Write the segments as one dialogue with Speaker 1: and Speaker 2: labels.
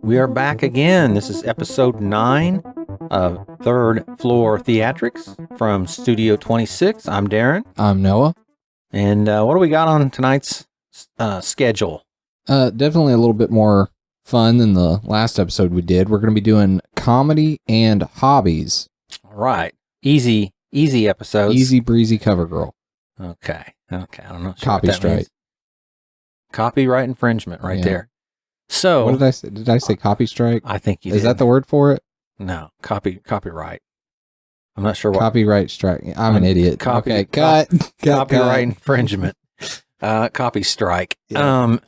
Speaker 1: We are back again. This is episode 9 of Third Floor Theatrics from Studio 26. I'm Darren.
Speaker 2: I'm Noah.
Speaker 1: And what do we got on tonight's schedule?
Speaker 2: Definitely a little bit more fun than the last episode we did. We're going to be doing comedy and hobbies.
Speaker 1: All right. Easy episodes.
Speaker 2: Easy breezy cover girl.
Speaker 1: Okay. I don't know.
Speaker 2: Copy strike.
Speaker 1: Copyright infringement right there. So
Speaker 2: what did I say? Did I say copy strike?
Speaker 1: I think you did.
Speaker 2: Is that the word for it?
Speaker 1: No, copyright. I'm not sure what.
Speaker 2: Copyright strike. I'm an idiot. Okay, cut.
Speaker 1: Copyright infringement. Copy strike.
Speaker 2: Yeah.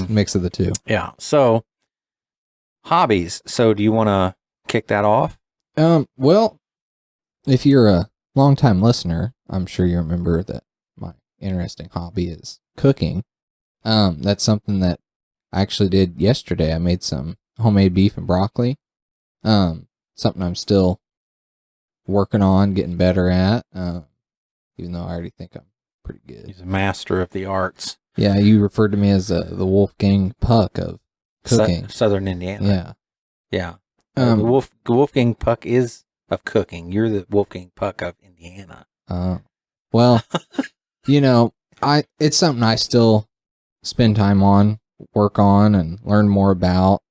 Speaker 2: Mix of the two.
Speaker 1: Yeah. So hobbies. So do you want to kick that off?
Speaker 2: Well, if you're a longtime listener, I'm sure you remember that my interesting hobby is cooking. That's something that I actually did yesterday. I made some homemade beef and broccoli. Something I'm still working on, getting better at. Even though I already think I'm pretty good.
Speaker 1: He's a master of the arts.
Speaker 2: Yeah, you referred to me as the Wolfgang Puck of cooking.
Speaker 1: Southern Indiana.
Speaker 2: Yeah.
Speaker 1: The Wolfgang Puck is of cooking. You're the Wolfgang Puck of Indiana.
Speaker 2: Well, it's something I still spend time on, work on, and learn more about.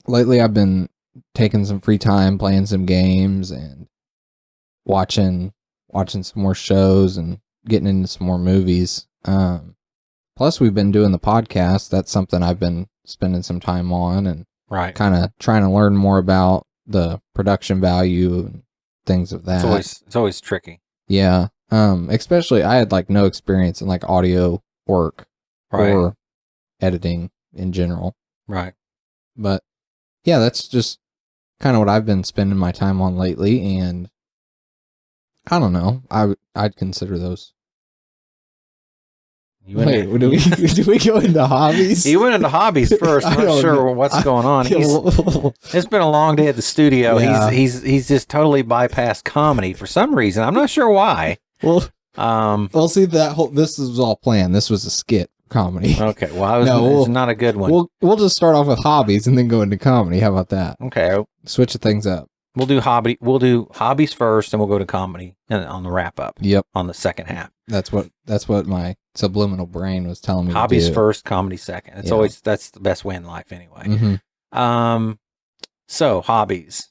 Speaker 2: Lately I've been taking some free time, playing some games and watching some more shows and getting into some more movies. Plus we've been doing the podcast. That's something I've been spending some time on and kind of trying to learn more about the production value and things of that.
Speaker 1: It's always tricky.
Speaker 2: Yeah. Especially I had no experience in audio work or editing in general.
Speaker 1: Right.
Speaker 2: But yeah, that's just kind of what I've been spending my time on lately, and I don't know. I'd consider those. Wait, do we go into hobbies?
Speaker 1: You went into hobbies first. I'm not sure what's going on. It's been a long day at the studio. Yeah. He's just totally bypassed comedy for some reason. I'm not sure why.
Speaker 2: Well, see this was all planned. This was a skit comedy.
Speaker 1: Okay, well, it's not a good one.
Speaker 2: We'll just start off with hobbies and then go into comedy. How about that?
Speaker 1: Okay,
Speaker 2: switch things up.
Speaker 1: We'll do hobbies first, and we'll go to comedy and on the wrap up.
Speaker 2: Yep,
Speaker 1: on the second half.
Speaker 2: That's what my subliminal brain was telling me.
Speaker 1: Hobbies first, comedy second. That's the best way in life anyway.
Speaker 2: Mm-hmm.
Speaker 1: So hobbies.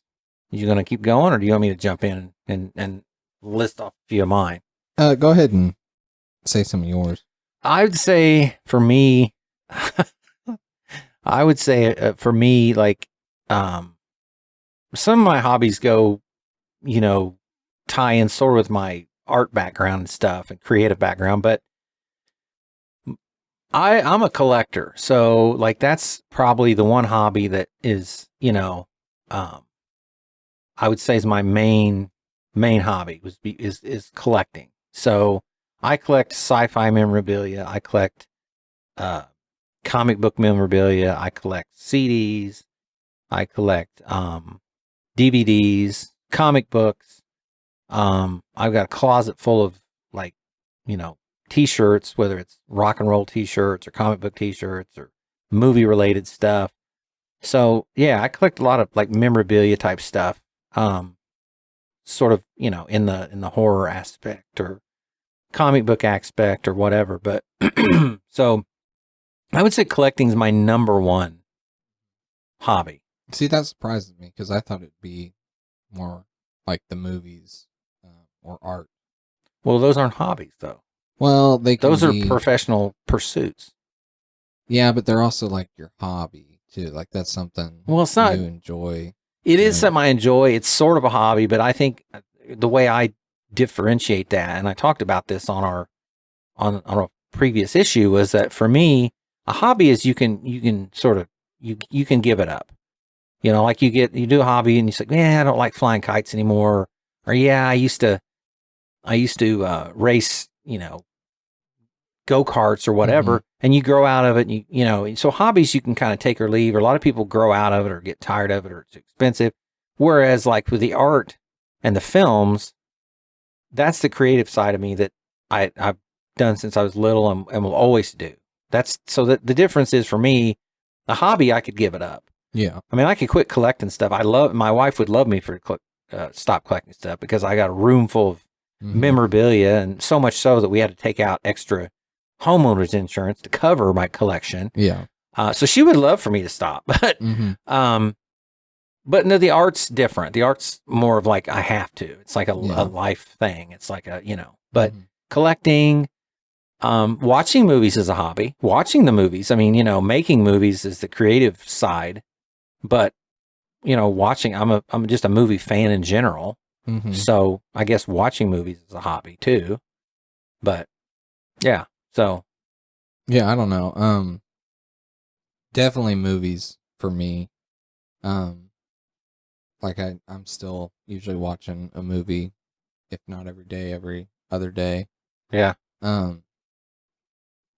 Speaker 1: You gonna keep going, or do you want me to jump in and list off a few of mine?
Speaker 2: Go ahead and say some of yours.
Speaker 1: I'd say for me, some of my hobbies go, tie in sort of with my art background and stuff and creative background, but I'm a collector. So that's probably the one hobby that is, I would say is my main hobby is collecting. So I collect sci-fi memorabilia. I collect comic book memorabilia. I collect CDs. I collect DVDs, comic books. I've got a closet full of T-shirts, whether it's rock and roll T-shirts or comic book T-shirts or movie related stuff. So yeah, I collect a lot of memorabilia type stuff. Sort of, in the horror aspect or comic book aspect or whatever. But so I would say collecting is my number one hobby.
Speaker 2: See, that surprises me because I thought it'd be more like the movies or art.
Speaker 1: Well, those aren't hobbies though.
Speaker 2: Well,
Speaker 1: those are professional pursuits.
Speaker 2: Yeah, but they're also your hobby too. That's something
Speaker 1: it's not,
Speaker 2: you enjoy.
Speaker 1: It is something I enjoy. It's sort of a hobby, but I think the way I differentiate that, and I talked about this on our previous issue, was that for me, a hobby is you can sort of you can give it up. You do a hobby and you say, I don't like flying kites anymore, or I used to race, go-karts or whatever, and you grow out of it. And so hobbies you can kind of take or leave, or a lot of people grow out of it or get tired of it or it's expensive. Whereas with the art and the films, that's the creative side of me that I've done since I was little and will always do. The difference is for me, A hobby, I could give it up.
Speaker 2: Yeah.
Speaker 1: I mean, I could quit collecting stuff. My wife would love me for stop collecting stuff because I got a room full of memorabilia, and so much so that we had to take out extra homeowners insurance to cover my collection.
Speaker 2: Yeah.
Speaker 1: So she would love for me to stop, but no, the art's different. The art's more of like I have to. It's like a life thing. It's like but collecting, watching movies is a hobby. Watching the movies, I mean, making movies is the creative side, but watching, I'm just a movie fan in general. So I guess watching movies is a hobby too. But yeah, so
Speaker 2: yeah, I don't know. Definitely movies for me. Like I'm still usually watching a movie, if not every day, every other day.
Speaker 1: Yeah.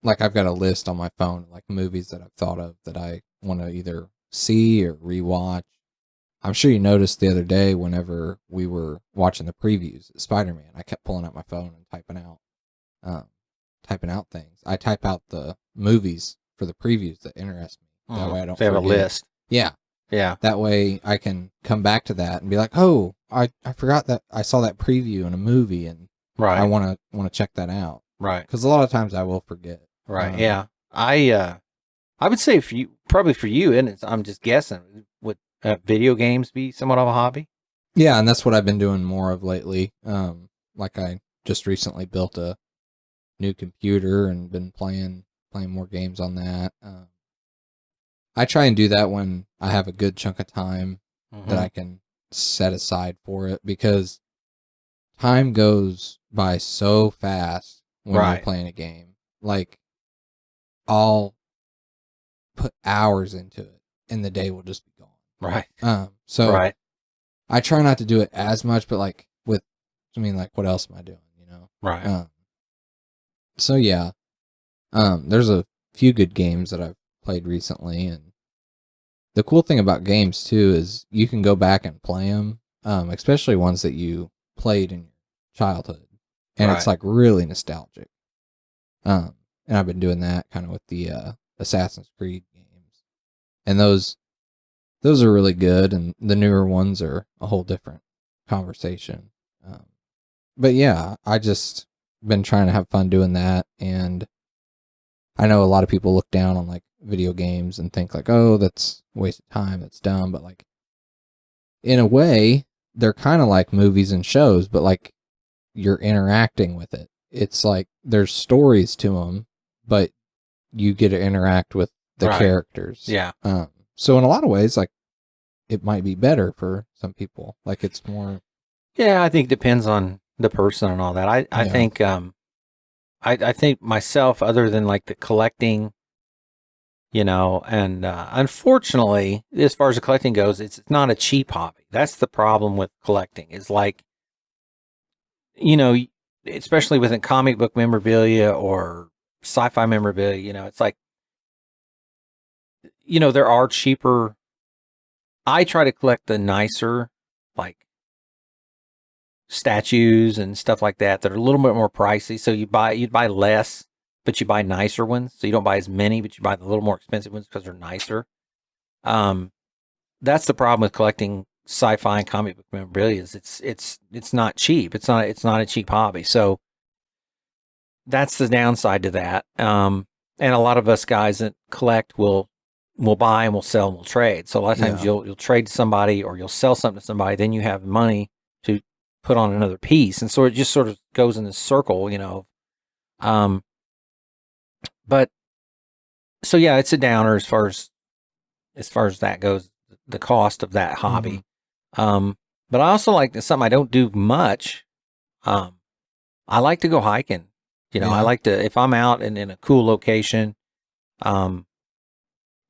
Speaker 2: Like I've got a list on my phone, like movies that I've thought of that I want to either see or rewatch. I'm sure you noticed the other day whenever we were watching the previews of Spider-Man, I kept pulling out my phone and typing out things. I type out the movies for the previews that interest me. That way I don't
Speaker 1: have a list.
Speaker 2: Yeah.
Speaker 1: Yeah.
Speaker 2: That way I can come back to that and be like, oh, I forgot that I saw that preview in a movie and I want to check that out.
Speaker 1: Right.
Speaker 2: Because a lot of times I will forget.
Speaker 1: Right. Yeah. I would say probably for you, and I'm just guessing, would video games be somewhat of a hobby?
Speaker 2: Yeah, and that's what I've been doing more of lately. Like I just recently built a new computer and been playing more games on that. I try and do that when I have a good chunk of time that I can set aside for it, because time goes by so fast when you're playing a game. Like, I'll put hours into it and the day will just be gone.
Speaker 1: Right.
Speaker 2: So I try not to do it as much, but like what else am I doing,
Speaker 1: Right.
Speaker 2: So yeah, there's a few good games that I've played recently, and the cool thing about games too is you can go back and play them, especially ones that you played in your childhood, and it's like really nostalgic. And I've been doing that kind of with the Assassin's Creed games, and those are really good, and the newer ones are a whole different conversation. But yeah, I just been trying to have fun doing that, and I know a lot of people look down on like video games and think like, oh, that's a waste of time, that's dumb, but like in a way, they're kind of like movies and shows, but like you're interacting with it. It's like there's stories to them, but you get to interact with the characters.
Speaker 1: Yeah.
Speaker 2: So in a lot of ways, like it might be better for some people. Like it's more.
Speaker 1: Yeah, I think it depends on the person and all that. I think I think myself, other than like the collecting, and unfortunately, as far as the collecting goes, it's not a cheap hobby. That's the problem with collecting. Is like, especially within comic book memorabilia or sci-fi memorabilia, it's like, there are cheaper. I try to collect the nicer, like, statues and stuff like that are a little bit more pricey. So you'd buy less, but you buy nicer ones. So you don't buy as many, but you buy the little more expensive ones because they're nicer. That's the problem with collecting sci-fi and comic book memorabilia. Is it's not cheap. It's not a cheap hobby. So that's the downside to that. And a lot of us guys that collect will buy and we'll sell and we'll trade. So a lot of times you'll trade to somebody or you'll sell something to somebody. Then you have money to put on another piece. And so it just sort of goes in this circle, but so yeah, it's a downer as far as that goes, the cost of that hobby. But I also like something I don't do much. I like to go hiking, I like to, if I'm out and in a cool location, and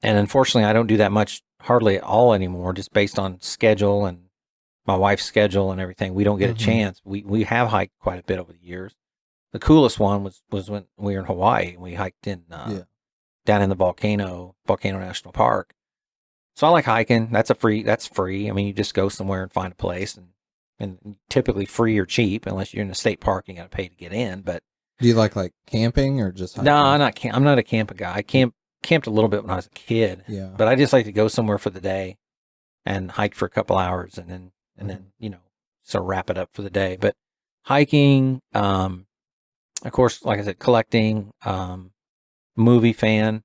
Speaker 1: unfortunately I don't do that much hardly at all anymore, just based on schedule and my wife's schedule and everything. We don't get a chance. We have hiked quite a bit over the years. The coolest one was when we were in Hawaii and we hiked in down in the Volcano National Park. So I like hiking. That's free. I mean, you just go somewhere and find a place, and typically free or cheap, unless you're in a state park and you got to pay to get in. But
Speaker 2: do you like camping or just hiking?
Speaker 1: No, I'm not a camping guy. I camp camped a little bit when I was a kid,
Speaker 2: Yeah.
Speaker 1: but I just like to go somewhere for the day and hike for a couple hours and then, so wrap it up for the day. But hiking, of course, like I said, collecting, movie fan.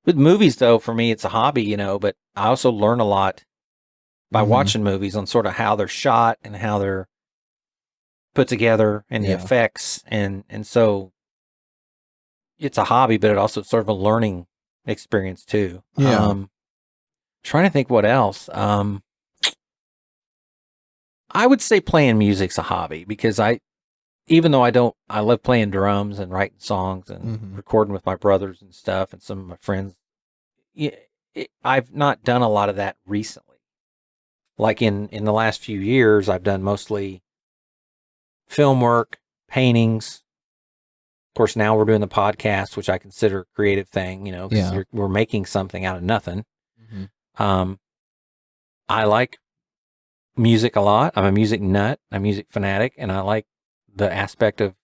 Speaker 1: With movies though, for me, it's a hobby, but I also learn a lot by watching movies on sort of how they're shot and how they're put together and the effects. And so it's a hobby, but it also sort of a learning experience too.
Speaker 2: Yeah.
Speaker 1: Trying to think what else. I would say playing music's a hobby because even though I love playing drums and writing songs and recording with my brothers and stuff and some of my friends. I've not done a lot of that recently. Like in the last few years, I've done mostly film work, paintings. Of course, now we're doing the podcast, which I consider a creative thing, because we're making something out of nothing. I like music a lot. I'm a music nut, I'm a music fanatic, and I like the aspect of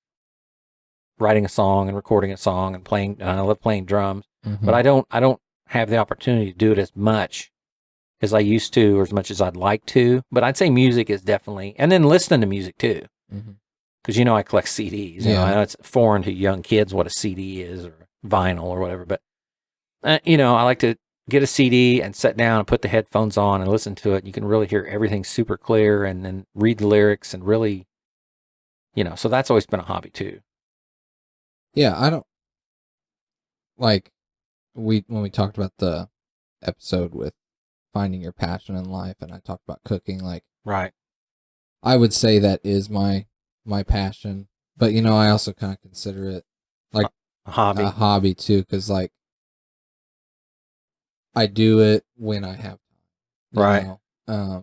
Speaker 1: writing a song and recording a song and playing. And I love playing drums, but I don't have the opportunity to do it as much as I used to or as much as I'd like to. But I'd say music is definitely, and then listening to music too. Because, I collect CDs. I know it's foreign to young kids what a CD is or vinyl or whatever. But, I like to get a CD and sit down and put the headphones on and listen to it. You can really hear everything super clear and then read the lyrics and really, so that's always been a hobby too.
Speaker 2: Yeah, I don't like when we talked about the episode with finding your passion in life and I talked about cooking, like
Speaker 1: right.
Speaker 2: I would say that is my passion, but I also kind of consider it like
Speaker 1: a hobby
Speaker 2: too, because like I do it when I have time,
Speaker 1: right.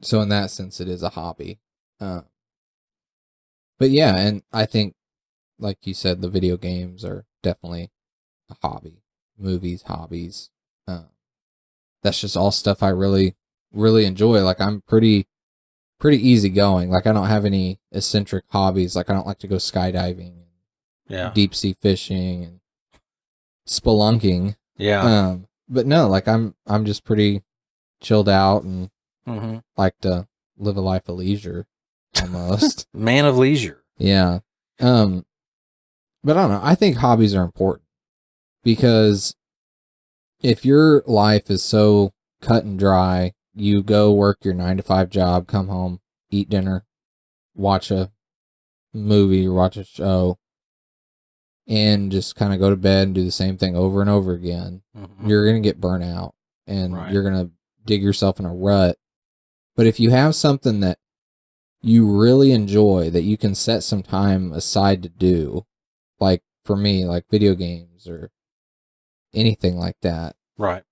Speaker 2: So in that sense, it is a hobby. But yeah, and I think, like you said, the video games are definitely a hobby. Movies, hobbies. That's just all stuff I really, really enjoy. Like I'm pretty easygoing. Like I don't have any eccentric hobbies. Like I don't like to go skydiving, deep sea fishing, and spelunking.
Speaker 1: Yeah.
Speaker 2: But no, like I'm just pretty chilled out and like to live a life of leisure almost.
Speaker 1: Man of leisure.
Speaker 2: Yeah. But I don't know. I think hobbies are important because if your life is so cut and dry, you go work your 9 to 5 job, come home, eat dinner, watch a movie, watch a show, and just kind of go to bed and do the same thing over and over again, you're going to get burnt out and you're going to dig yourself in a rut. But if you have something that you really enjoy that you can set some time aside to do, like for me, like video games or anything like that,
Speaker 1: right?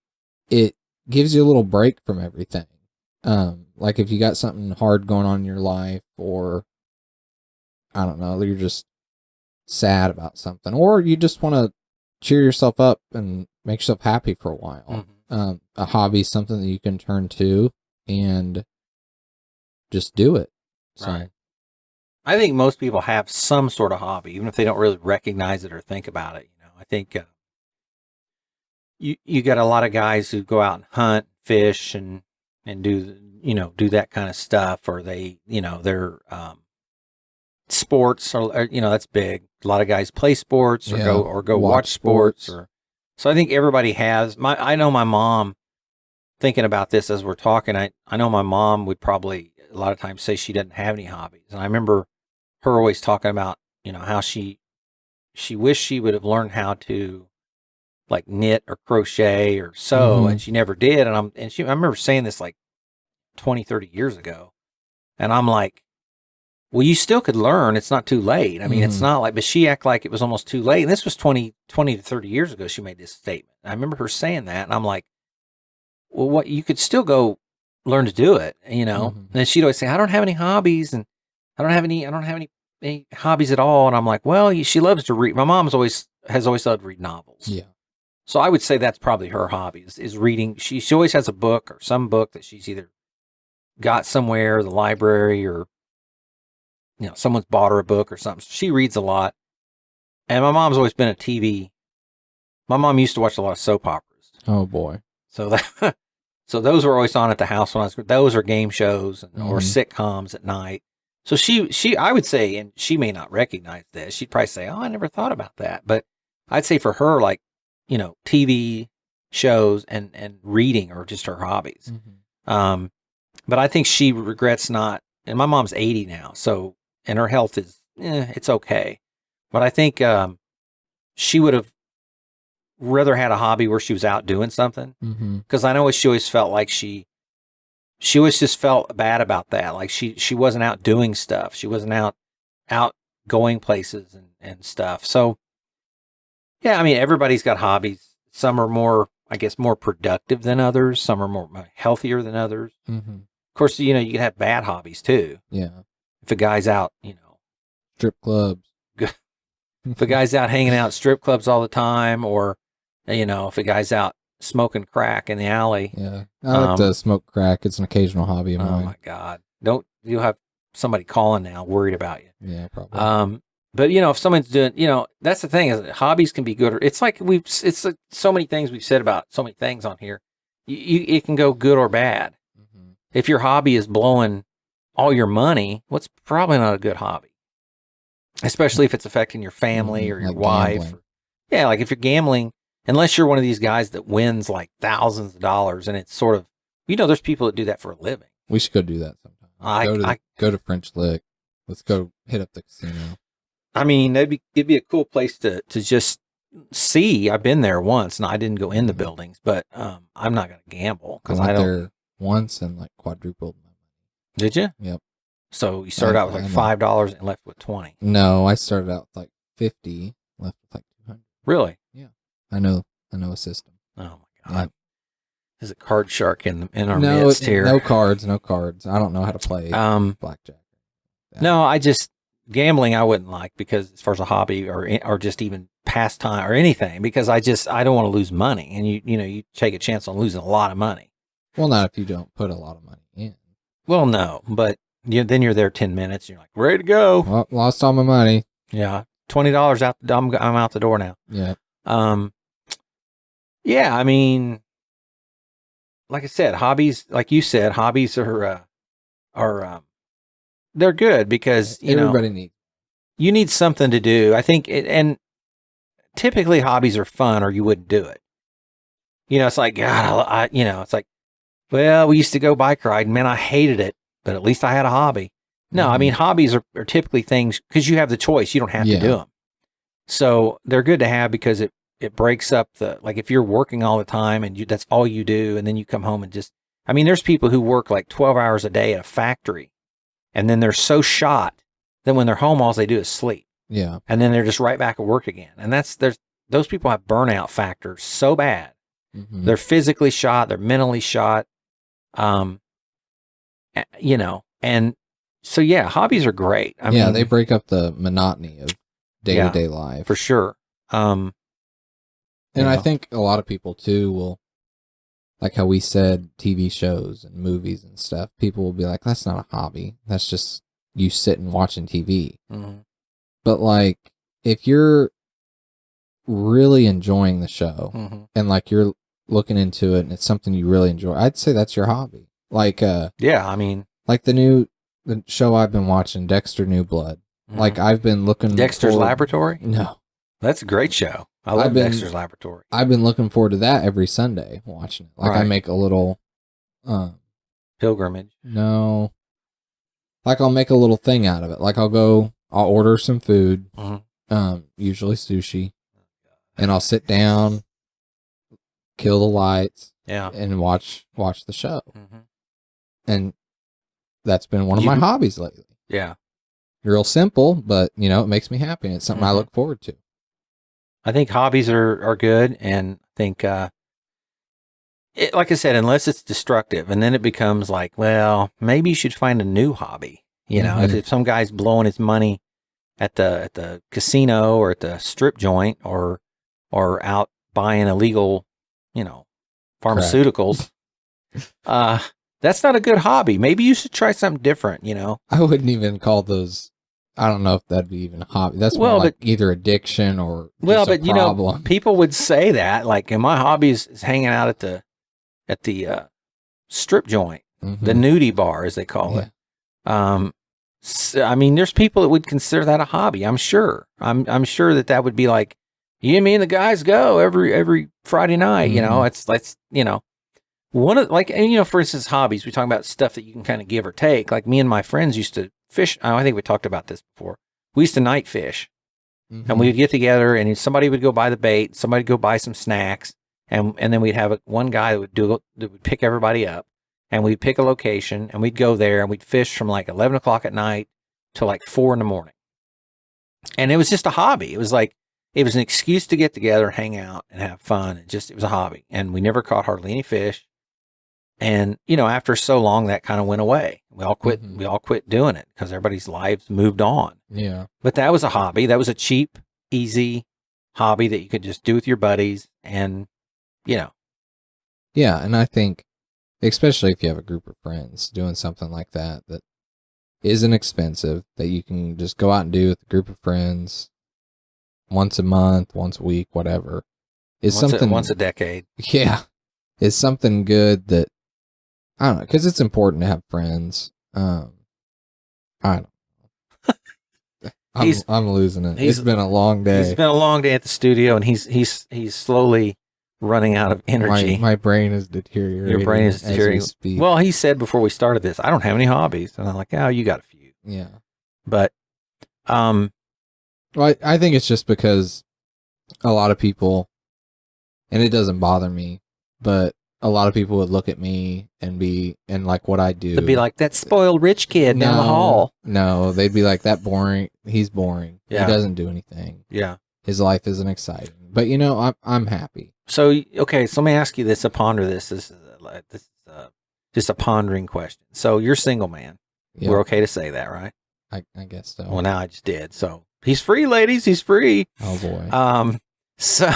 Speaker 2: It gives you a little break from everything. Like if you got something hard going on in your life, or I don't know, you're just sad about something, or you just want to cheer yourself up and make yourself happy for a while. A hobby is something that you can turn to and just do it. So.
Speaker 1: Right. I think most people have some sort of hobby, even if they don't really recognize it or think about it. I think you got a lot of guys who go out and hunt, fish, and do that kind of stuff, or they they're sports, or that's big. A lot of guys play sports or go watch sports. So I think everybody has. I know my mom. Thinking about this as we're talking, I know my mom would probably a lot of times say she doesn't have any hobbies, and I remember her always talking about how she wished she would have learned how to like knit or crochet or sew, and she never did. And I remember saying this like 20, 30 years ago, and I'm like, well, you still could learn. It's not too late. I mean, it's not like, but she acted like it was almost too late. And this was 20 to 30 years ago. She made this statement. I remember her saying that, and I'm like, well, what, you could still go learn to do it, And then she'd always say, I don't have any hobbies, and I don't have any hobbies at all. And I'm like, well, she loves to read. My mom's has always loved to read novels.
Speaker 2: Yeah.
Speaker 1: So I would say that's probably her hobby is reading. She always has a book or some book that she's either got somewhere, the library, or, someone's bought her a book or something. So she reads a lot. And my mom's always been a TV My mom used to watch a lot of soap operas.
Speaker 2: Oh boy.
Speaker 1: So that, so those were always on at the house when I was. Those are game shows or sitcoms at night. So I would say, and she may not recognize this. She'd probably say, "Oh, I never thought about that." But I'd say for her, like, TV shows and reading are just her hobbies. But I think she regrets not. And my mom's 80 now, so and her health is, it's okay. But I think she would have rather had a hobby where she was out doing something. Because I know she always felt like she always just felt bad about that. Like she wasn't out doing stuff. She wasn't out going places and stuff. So yeah, I mean, everybody's got hobbies. Some are more, I guess, more productive than others. Some are more healthier than others. Of course, you can have bad hobbies too.
Speaker 2: Yeah.
Speaker 1: If a guy's out,
Speaker 2: Strip clubs.
Speaker 1: if a guy's out hanging out at strip clubs all the time, or, if a guy's out smoking crack in the alley.
Speaker 2: Yeah. I like to smoke crack. It's an occasional hobby of mine.
Speaker 1: Oh my God. You'll have somebody calling now worried about you.
Speaker 2: Yeah, probably.
Speaker 1: But if someone's doing, that's the thing, is that hobbies can be good. It's like it's like so many things we've said about so many things on here. It can go good or bad. If your hobby is blowing all your money, what's probably not a good hobby, especially if it's affecting your family or your wife. Yeah. Like if you're gambling, unless you're one of these guys that wins like thousands of dollars, and it's sort of, there's people that do that for a living.
Speaker 2: We should go do that sometime. Go to French Lick. Let's go hit up the casino.
Speaker 1: I mean, it'd be a cool place to just see. I've been there once, and I didn't go in the buildings, but I'm not going to gamble because I don't.
Speaker 2: There once and like quadrupled my money.
Speaker 1: Did you?
Speaker 2: Yep.
Speaker 1: So you started out with like $5 and left with 20.
Speaker 2: No, I started out with like 50, left with like 200.
Speaker 1: Really?
Speaker 2: Yeah. I know a system.
Speaker 1: Oh my God. Yep. There's a card shark in our
Speaker 2: midst
Speaker 1: midst here.
Speaker 2: No cards. I don't know how to play blackjack.
Speaker 1: No, gambling I wouldn't like, because as far as a hobby or just even pastime or anything, because I don't want to lose money, and you take a chance on losing a lot of money.
Speaker 2: Well, not if you don't put a lot of money in.
Speaker 1: Well, no, but then you're there 10 minutes, and you're like, ready to go.
Speaker 2: Well, lost all my money.
Speaker 1: Yeah. $20 out. I'm out the door now.
Speaker 2: Yeah.
Speaker 1: Yeah, I mean, like I said, hobbies, like you said, hobbies are they're good because,
Speaker 2: everybody needs.
Speaker 1: You need something to do. I think, and typically hobbies are fun, or you wouldn't do it. It's like, God, it's like, well, we used to go bike riding. Man, I hated it, but at least I had a hobby. No, I mean, hobbies are typically things because you have the choice. You don't have to do them. So they're good to have because it breaks up like if you're working all the time and that's all you do, and then you come home and there's people who work like 12 hours a day at a factory, and then they're so shot that when they're home, all they do is sleep.
Speaker 2: Yeah.
Speaker 1: And then they're just right back at work again. And those people have burnout factors so bad. They're physically shot, they're mentally shot. And so, yeah, hobbies are great. I mean,
Speaker 2: they break up the monotony of day-to-day life.
Speaker 1: For sure.
Speaker 2: And I think a lot of people too will, like how we said, TV shows and movies and stuff, people will be like, that's not a hobby. That's just you sitting watching TV. But like, if you're really enjoying the show and like you're looking into it and it's something you really enjoy, I'd say that's your hobby. Like, like the show I've been watching, Dexter New Blood. Like I've been looking
Speaker 1: Dexter's Laboratory?
Speaker 2: No.
Speaker 1: That's a great show. I love Dexter's Laboratory.
Speaker 2: I've been looking forward to that every Sunday watching it. Like I make a little
Speaker 1: pilgrimage.
Speaker 2: No. Like I'll make a little thing out of it. Like I'll order some food, usually sushi, and I'll sit down, kill the lights, and watch the show. And that's been one of my hobbies lately.
Speaker 1: Yeah.
Speaker 2: Real simple, but it makes me happy. And it's something I look forward to.
Speaker 1: I think hobbies are good, and I think, like I said, unless it's destructive, and then it becomes like, well, maybe you should find a new hobby. If some guy's blowing his money at the casino or at the strip joint or out buying illegal, pharmaceuticals, that's not a good hobby. Maybe you should try something different.
Speaker 2: I wouldn't even call those I don't know if that'd be even a hobby. That's
Speaker 1: Well,
Speaker 2: more like
Speaker 1: but-
Speaker 2: either addiction or
Speaker 1: Well,
Speaker 2: just a
Speaker 1: but you know,
Speaker 2: problem.
Speaker 1: people would say that, like, and my hobby is hanging out at the strip joint, the
Speaker 2: Mhm.
Speaker 1: nudie bar, as they call
Speaker 2: Yeah.
Speaker 1: it. I mean, there's people that would consider that a hobby. I'm sure. I'm sure that would be like, you and me and the guys go every Friday night. You know,
Speaker 2: Mhm.
Speaker 1: it's you know, one of like, and you know, for instance, hobbies. We talk about stuff that you can kind of give or take. Like me and my friends used to fish. I think we talked about this before. We used to night fish, and we'd get together, and somebody would go buy the bait, somebody would go buy some snacks, and then we'd have one guy that would pick everybody up, and we'd pick a location, and we'd go there, and we'd fish from like 11 o'clock at night to like 4 in the morning. And it was just a hobby. It was like, it was an excuse to get together, hang out, and have fun. It was a hobby. And we never caught hardly any fish. And, you know, after so long, that kind of went away. We all quit.
Speaker 2: Mhm.
Speaker 1: We all quit doing it because everybody's lives moved on.
Speaker 2: Yeah.
Speaker 1: But that was a hobby. That was a cheap, easy hobby that you could just do with your buddies. And, you know,
Speaker 2: Yeah, and I think, especially if you have a group of friends, doing something like that isn't expensive, that you can just go out and do with a group of friends once a month, once a week, whatever, is something.
Speaker 1: once a decade.
Speaker 2: Yeah, is something good that I don't know, because it's important to have friends. I don't know. I'm losing it. It's been a long day.
Speaker 1: It's been a long day at the studio, and he's slowly running out of energy.
Speaker 2: My brain is deteriorating.
Speaker 1: Your brain is
Speaker 2: as we
Speaker 1: deteriorating.
Speaker 2: speak.
Speaker 1: Well, he said before we started this, I don't have any hobbies, and I'm like, oh, you got a few.
Speaker 2: Yeah.
Speaker 1: But,
Speaker 2: Well, I think it's just because a lot of people, and it doesn't bother me, but a lot of people would look at me and like what I do.
Speaker 1: to be like that spoiled rich kid down the hall.
Speaker 2: No, they'd be like, that boring. He's boring.
Speaker 1: Yeah.
Speaker 2: He doesn't do anything.
Speaker 1: Yeah.
Speaker 2: His life isn't exciting. But you know, I'm happy.
Speaker 1: So, okay, so let me ask you this, to ponder this. This is just a pondering question. So you're single, man.
Speaker 2: Yeah,
Speaker 1: We're okay to say that, right?
Speaker 2: I guess so.
Speaker 1: Well, now I just did. So he's free, ladies. He's free.
Speaker 2: Oh boy.
Speaker 1: So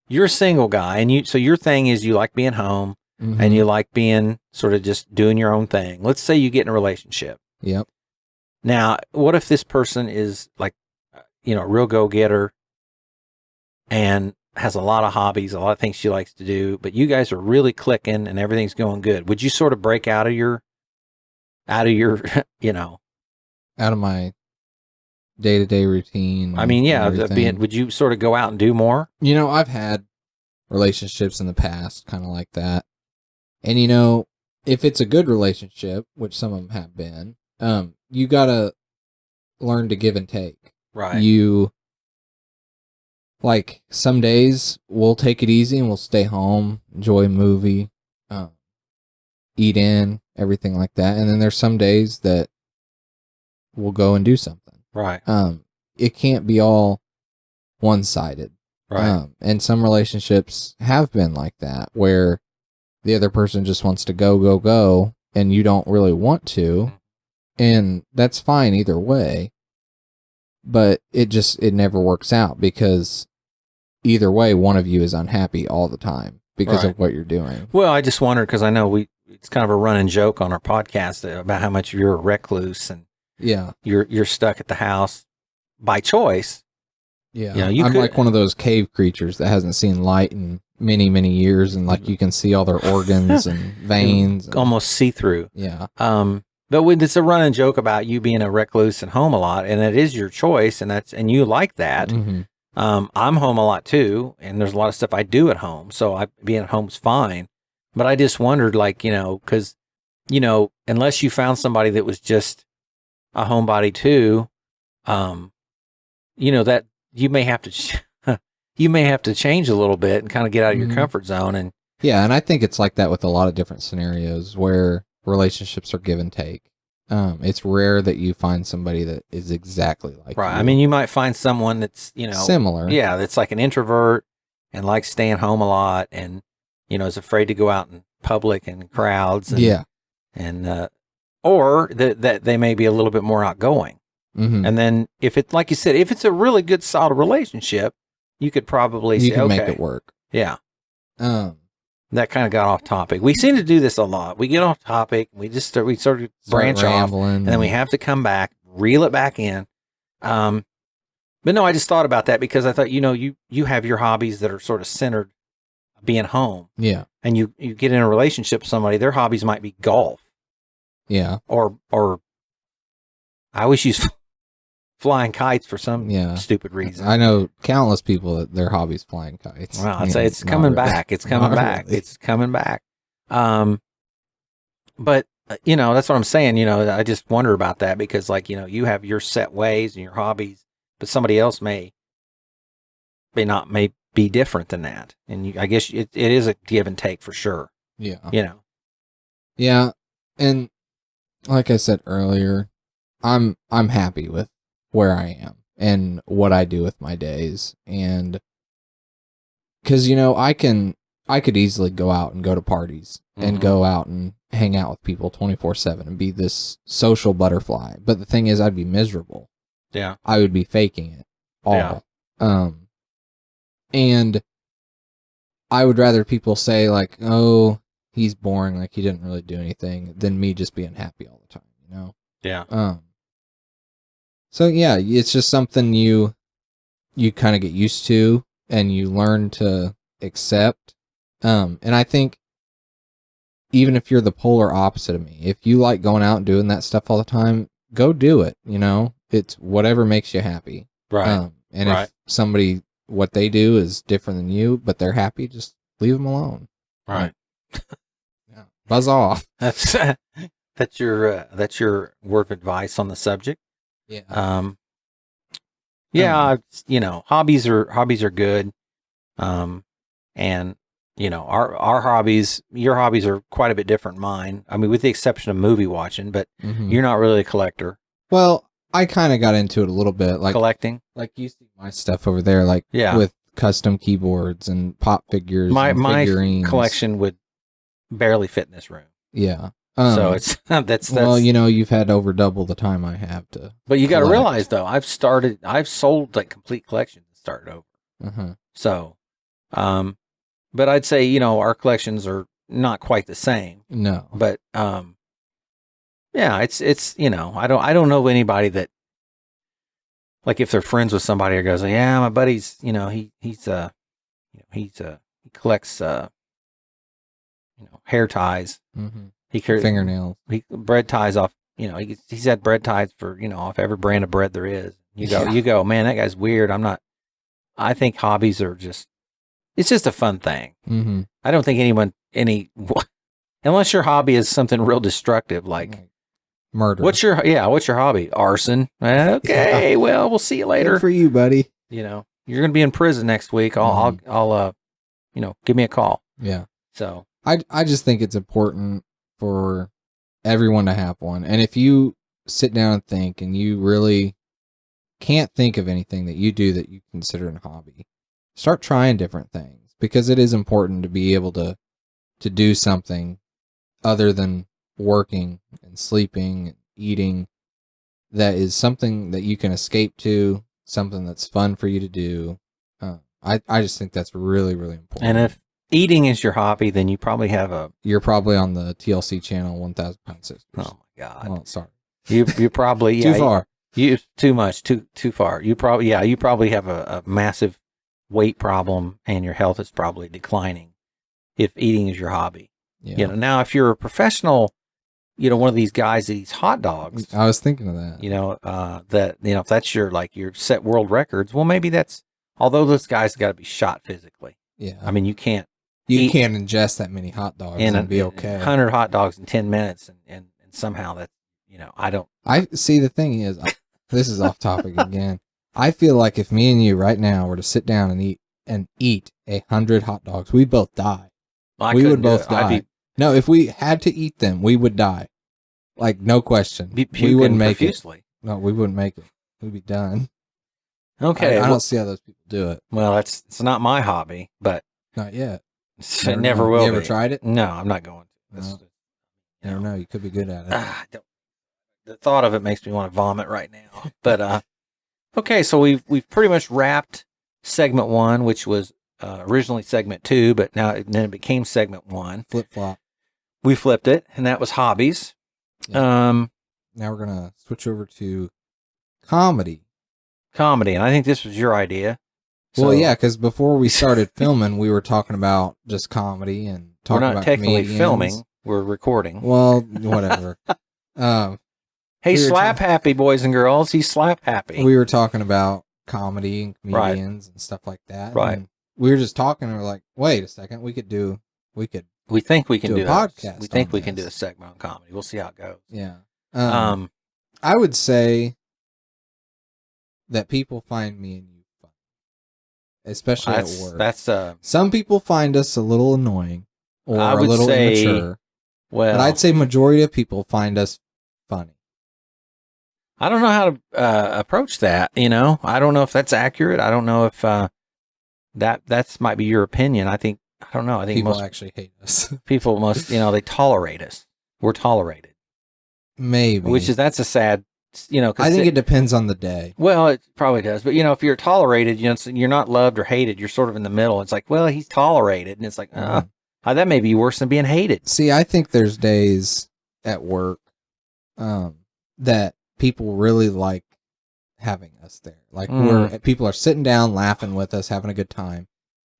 Speaker 1: you're a single guy, and so your thing is you like being home,
Speaker 2: Mhm.
Speaker 1: and you like being sort of just doing your own thing. Let's say you get in a relationship.
Speaker 2: Yep.
Speaker 1: Now, what if this person is like, you know, a real go-getter and has a lot of hobbies, a lot of things she likes to do, but you guys are really clicking and everything's going good? Would you sort of break out of your, you know,
Speaker 2: Out of my day-to-day routine.
Speaker 1: I mean,
Speaker 2: and
Speaker 1: yeah,
Speaker 2: everything.
Speaker 1: would you sort of go out and do more?
Speaker 2: You know, I've had relationships in the past kind of like that. And you know, if it's a good relationship, which some of them have been, you got to learn to give and take.
Speaker 1: Right.
Speaker 2: You, like, some days we'll take it easy and we'll stay home, enjoy a movie, eat in, everything like that. And then there's some days that we'll go and do something.
Speaker 1: Right.
Speaker 2: It can't be all one-sided.
Speaker 1: Right.
Speaker 2: And some relationships have been like that, where the other person just wants to go, and you don't really want to. And that's fine either way. But it never works out, because either way, one of you is unhappy all the time because
Speaker 1: Right.
Speaker 2: of what you're doing.
Speaker 1: Well, I just wondered, because I know it's kind of a running joke on our podcast about how much you're a recluse and
Speaker 2: Yeah.
Speaker 1: you're stuck at the house by choice.
Speaker 2: Yeah.
Speaker 1: You know,
Speaker 2: I'm
Speaker 1: could-
Speaker 2: like one of those cave creatures that hasn't seen light in many, many years, and like you can see all their organs and veins. And,
Speaker 1: almost see through.
Speaker 2: yeah.
Speaker 1: But it's a running joke about you being a recluse and home a lot, and it is your choice, and you like that.
Speaker 2: hmm
Speaker 1: I'm home a lot too, and there's a lot of stuff I do at home, so being at home's fine. But I just wondered, like, you know, because, you know, unless you found somebody that was just a homebody too, you know, that you may have to you may have to change a little bit and kind of get out of your
Speaker 2: Mhm.
Speaker 1: comfort zone. And
Speaker 2: Yeah, and I think it's like that with a lot of different scenarios where relationships are give and take. It's rare that you find somebody that is exactly like
Speaker 1: right,
Speaker 2: you.
Speaker 1: I mean, you might find someone that's, you know,
Speaker 2: Similar.
Speaker 1: yeah, that's like an introvert and likes staying home a lot, and, you know, is afraid to go out in public and crowds. And,
Speaker 2: Yeah.
Speaker 1: and or that they may be a little bit more outgoing.
Speaker 2: hmm
Speaker 1: And then if it, like you said, if it's a really good, solid relationship, you could probably
Speaker 2: You
Speaker 1: say,
Speaker 2: can
Speaker 1: okay,
Speaker 2: make it work.
Speaker 1: yeah.
Speaker 2: Um,
Speaker 1: That kind of got off topic. We seem to do this a lot. We get off topic. We sort of branch off,
Speaker 2: rambling,
Speaker 1: and then we have to come back, reel it back in. But no, I just thought about that because I thought, you have your hobbies that are sort of centered being home,
Speaker 2: Yeah.
Speaker 1: and you get in a relationship with somebody, their hobbies might be golf,
Speaker 2: Yeah.
Speaker 1: or I always use flying kites for some
Speaker 2: Yeah.
Speaker 1: stupid reason.
Speaker 2: I know countless people that their hobby's flying kites.
Speaker 1: Well, I'd say it's coming back. It's coming back.
Speaker 2: Really.
Speaker 1: It's coming back. But that's what I'm saying. I just wonder about that because, like, you have your set ways and your hobbies, but somebody else may be different than that. And I guess it is a give and take for sure.
Speaker 2: Yeah. Yeah. And like I said earlier, I'm happy with where I am and what I do with my days. And because, I could easily go out and go to parties and go out and hang out with people 24/7 and be this social butterfly. But the thing is, I'd be miserable.
Speaker 1: Yeah.
Speaker 2: I would be faking it all.
Speaker 1: Yeah.
Speaker 2: And I would rather people say, like, oh, he's boring, like he didn't really do anything, than me just being happy all the time,
Speaker 1: Yeah.
Speaker 2: So yeah, it's just something you kind of get used to and you learn to accept. And I think even if you're the polar opposite of me, if you like going out and doing that stuff all the time, go do it. It's whatever makes you happy.
Speaker 1: Right.
Speaker 2: And
Speaker 1: right.
Speaker 2: if somebody, what they do is different than you, but they're happy, just leave them alone.
Speaker 1: Right.
Speaker 2: Yeah. Buzz off.
Speaker 1: That's your word of advice on the subject.
Speaker 2: Yeah.
Speaker 1: Yeah. Hobbies are good. And our hobbies, your hobbies are quite a bit different than mine. I mean, with the exception of movie watching, but you're not really a collector.
Speaker 2: Well, I kind of got into it a little bit, like
Speaker 1: collecting.
Speaker 2: Like you see my stuff over there, like with custom keyboards and pop figures. My figurines.
Speaker 1: Collection would barely fit in this room.
Speaker 2: Yeah.
Speaker 1: So it's that's
Speaker 2: well, you've had over double the time I have to.
Speaker 1: But you got to realize though, I've sold like complete collections and started over. So, but I'd say our collections are not quite the same.
Speaker 2: No.
Speaker 1: But yeah, it's I don't know anybody that, like, if they're friends with somebody or goes, yeah, my buddy's he collects hair ties. He
Speaker 2: fingernails.
Speaker 1: Bread ties off. He's had bread ties for off every brand of bread there is. You go, man, that guy's weird. I think hobbies are it's just a fun thing. I don't think unless your hobby is something real destructive, like
Speaker 2: murder.
Speaker 1: What's your hobby? Arson. Okay, well, we'll see you later.
Speaker 2: Good for you, buddy.
Speaker 1: You're gonna be in prison next week. I'll give me a call.
Speaker 2: Yeah.
Speaker 1: So
Speaker 2: I just think it's important for everyone to have one. And if you sit down and think and you really can't think of anything that you do that you consider a hobby, start trying different things, because it is important to be able to do something other than working and sleeping and eating that is something that you can escape to, something that's fun for you to do. I just think that's really, really important.
Speaker 1: And if eating is your hobby, then you're probably on the
Speaker 2: TLC channel 1,000 Pound Sisters.
Speaker 1: Oh my God.
Speaker 2: Well, sorry.
Speaker 1: You probably
Speaker 2: too far.
Speaker 1: Too much, too far. You probably have a massive weight problem and your health is probably declining if eating is your hobby.
Speaker 2: Yeah.
Speaker 1: Now if you're a professional, one of these guys that eats hot dogs.
Speaker 2: I was thinking of that.
Speaker 1: If that's your set world records, well, maybe although those guys got to be shot physically.
Speaker 2: Yeah.
Speaker 1: I mean, you can't
Speaker 2: ingest that many hot dogs and be okay.
Speaker 1: 100 hot dogs in 10 minutes and somehow that,
Speaker 2: I see. The thing is, this is off topic again. I feel like if me and you right now were to sit down and eat 100 hot dogs, we'd both die. We would both die. No, if we had to eat them, we would die. Like, no question. We wouldn't make profusely. It. No, we wouldn't make it. We'd be done.
Speaker 1: Okay.
Speaker 2: I don't see how those people do it.
Speaker 1: Well, it's not my hobby, but
Speaker 2: not yet.
Speaker 1: It never will.
Speaker 2: You ever tried it?
Speaker 1: No, I'm not going to.
Speaker 2: No. You never know. You could be good at it.
Speaker 1: The thought of it makes me want to vomit right now. But okay, so we've pretty much wrapped segment 1, which was originally segment 2, but then it became segment 1.
Speaker 2: Flip flop.
Speaker 1: We flipped it, and that was hobbies.
Speaker 2: Yeah. Now we're gonna switch over to comedy.
Speaker 1: comedy, and I think this was your idea.
Speaker 2: Well, yeah, because before we started filming, we were talking about just comedy and
Speaker 1: we're
Speaker 2: talking
Speaker 1: not
Speaker 2: about
Speaker 1: technically
Speaker 2: comedians.
Speaker 1: filming; we're recording.
Speaker 2: Well, whatever.
Speaker 1: Hey,
Speaker 2: we were
Speaker 1: slap happy, boys and girls. He's slap happy.
Speaker 2: We were talking about comedy and
Speaker 1: Right.
Speaker 2: comedians and stuff like that.
Speaker 1: Right.
Speaker 2: And we were just talking, and we're like, wait a second, we think we can
Speaker 1: do
Speaker 2: a podcast.
Speaker 1: We think
Speaker 2: on
Speaker 1: we can do
Speaker 2: this.
Speaker 1: a segment on comedy. We'll see how it goes.
Speaker 2: Yeah.
Speaker 1: I
Speaker 2: I would say that people find me and you funny, especially at work.
Speaker 1: That's
Speaker 2: Some people find us a little annoying or
Speaker 1: I
Speaker 2: a
Speaker 1: would
Speaker 2: little
Speaker 1: say,
Speaker 2: immature,
Speaker 1: well,
Speaker 2: but I'd say majority of people find us funny.
Speaker 1: I don't know how to approach that. You know, I don't know if that's accurate. I don't know if that's might be your opinion. I think I don't know. I think
Speaker 2: People
Speaker 1: most
Speaker 2: actually hate us.
Speaker 1: people must, they tolerate us. We're tolerated.
Speaker 2: Maybe.
Speaker 1: That's a sad, 'cause
Speaker 2: I think it depends on the day.
Speaker 1: Well, it probably does. But, if you're tolerated, you're not loved or hated. You're sort of in the middle. It's like, well, he's tolerated. And it's like, that may be worse than being hated.
Speaker 2: See, I think there's days at work that people really like having us there. Like people are sitting down, laughing with us, having a good time.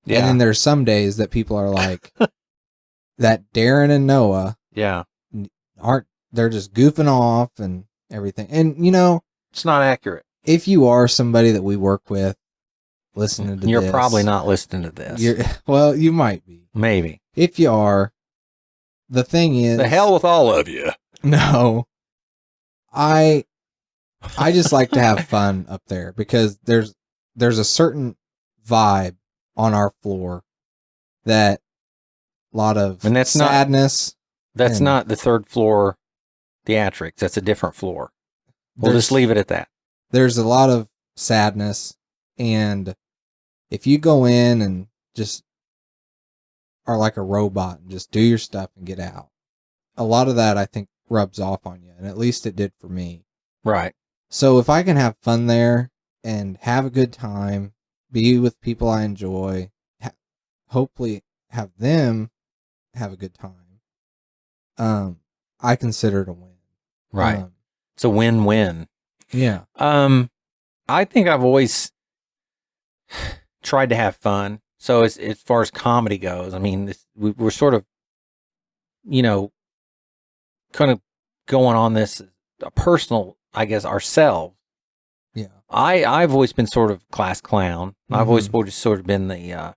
Speaker 1: Yeah.
Speaker 2: And then there's some days that people are like, that Darren and Noah they're just goofing off and everything. And,
Speaker 1: it's not accurate.
Speaker 2: If you are somebody that we work with listening to
Speaker 1: you're
Speaker 2: this.
Speaker 1: You're probably not listening to this.
Speaker 2: Well, you might be.
Speaker 1: Maybe.
Speaker 2: If you are, the thing is.
Speaker 1: The hell with all of you.
Speaker 2: No. I just like to have fun up there because there's a certain vibe on our floor that a lot of sadness.
Speaker 1: That's not the third floor Theatrics. That's a different floor. We'll just leave it at that.
Speaker 2: There's a lot of sadness, and if you go in and just are like a robot and just do your stuff and get out, a lot of that I think rubs off on you, and at least it did for me.
Speaker 1: Right.
Speaker 2: So if I can have fun there and have a good time, be with people I enjoy, hopefully have them have a good time, I consider it a win.
Speaker 1: Right. It's a win-win.
Speaker 2: Yeah.
Speaker 1: I think I've always tried to have fun. So as far as comedy goes, I mean, we're sort of, kind of going on this personal, I guess, ourselves.
Speaker 2: Yeah.
Speaker 1: I've always been sort of class clown. Mm-hmm. I've always sort of been the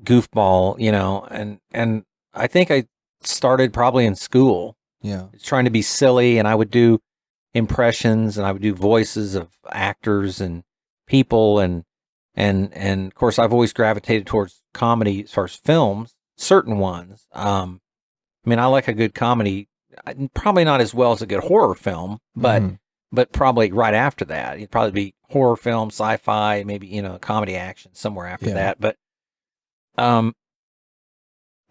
Speaker 1: goofball, and I think I started probably in school.
Speaker 2: Yeah.
Speaker 1: Trying to be silly, and I would do impressions and I would do voices of actors and people and of course I've always gravitated towards comedy as far as films, certain ones. I mean, I like a good comedy, probably not as well as a good horror film, but probably right after that. It'd probably be horror film, sci-fi, maybe, comedy action somewhere after that. But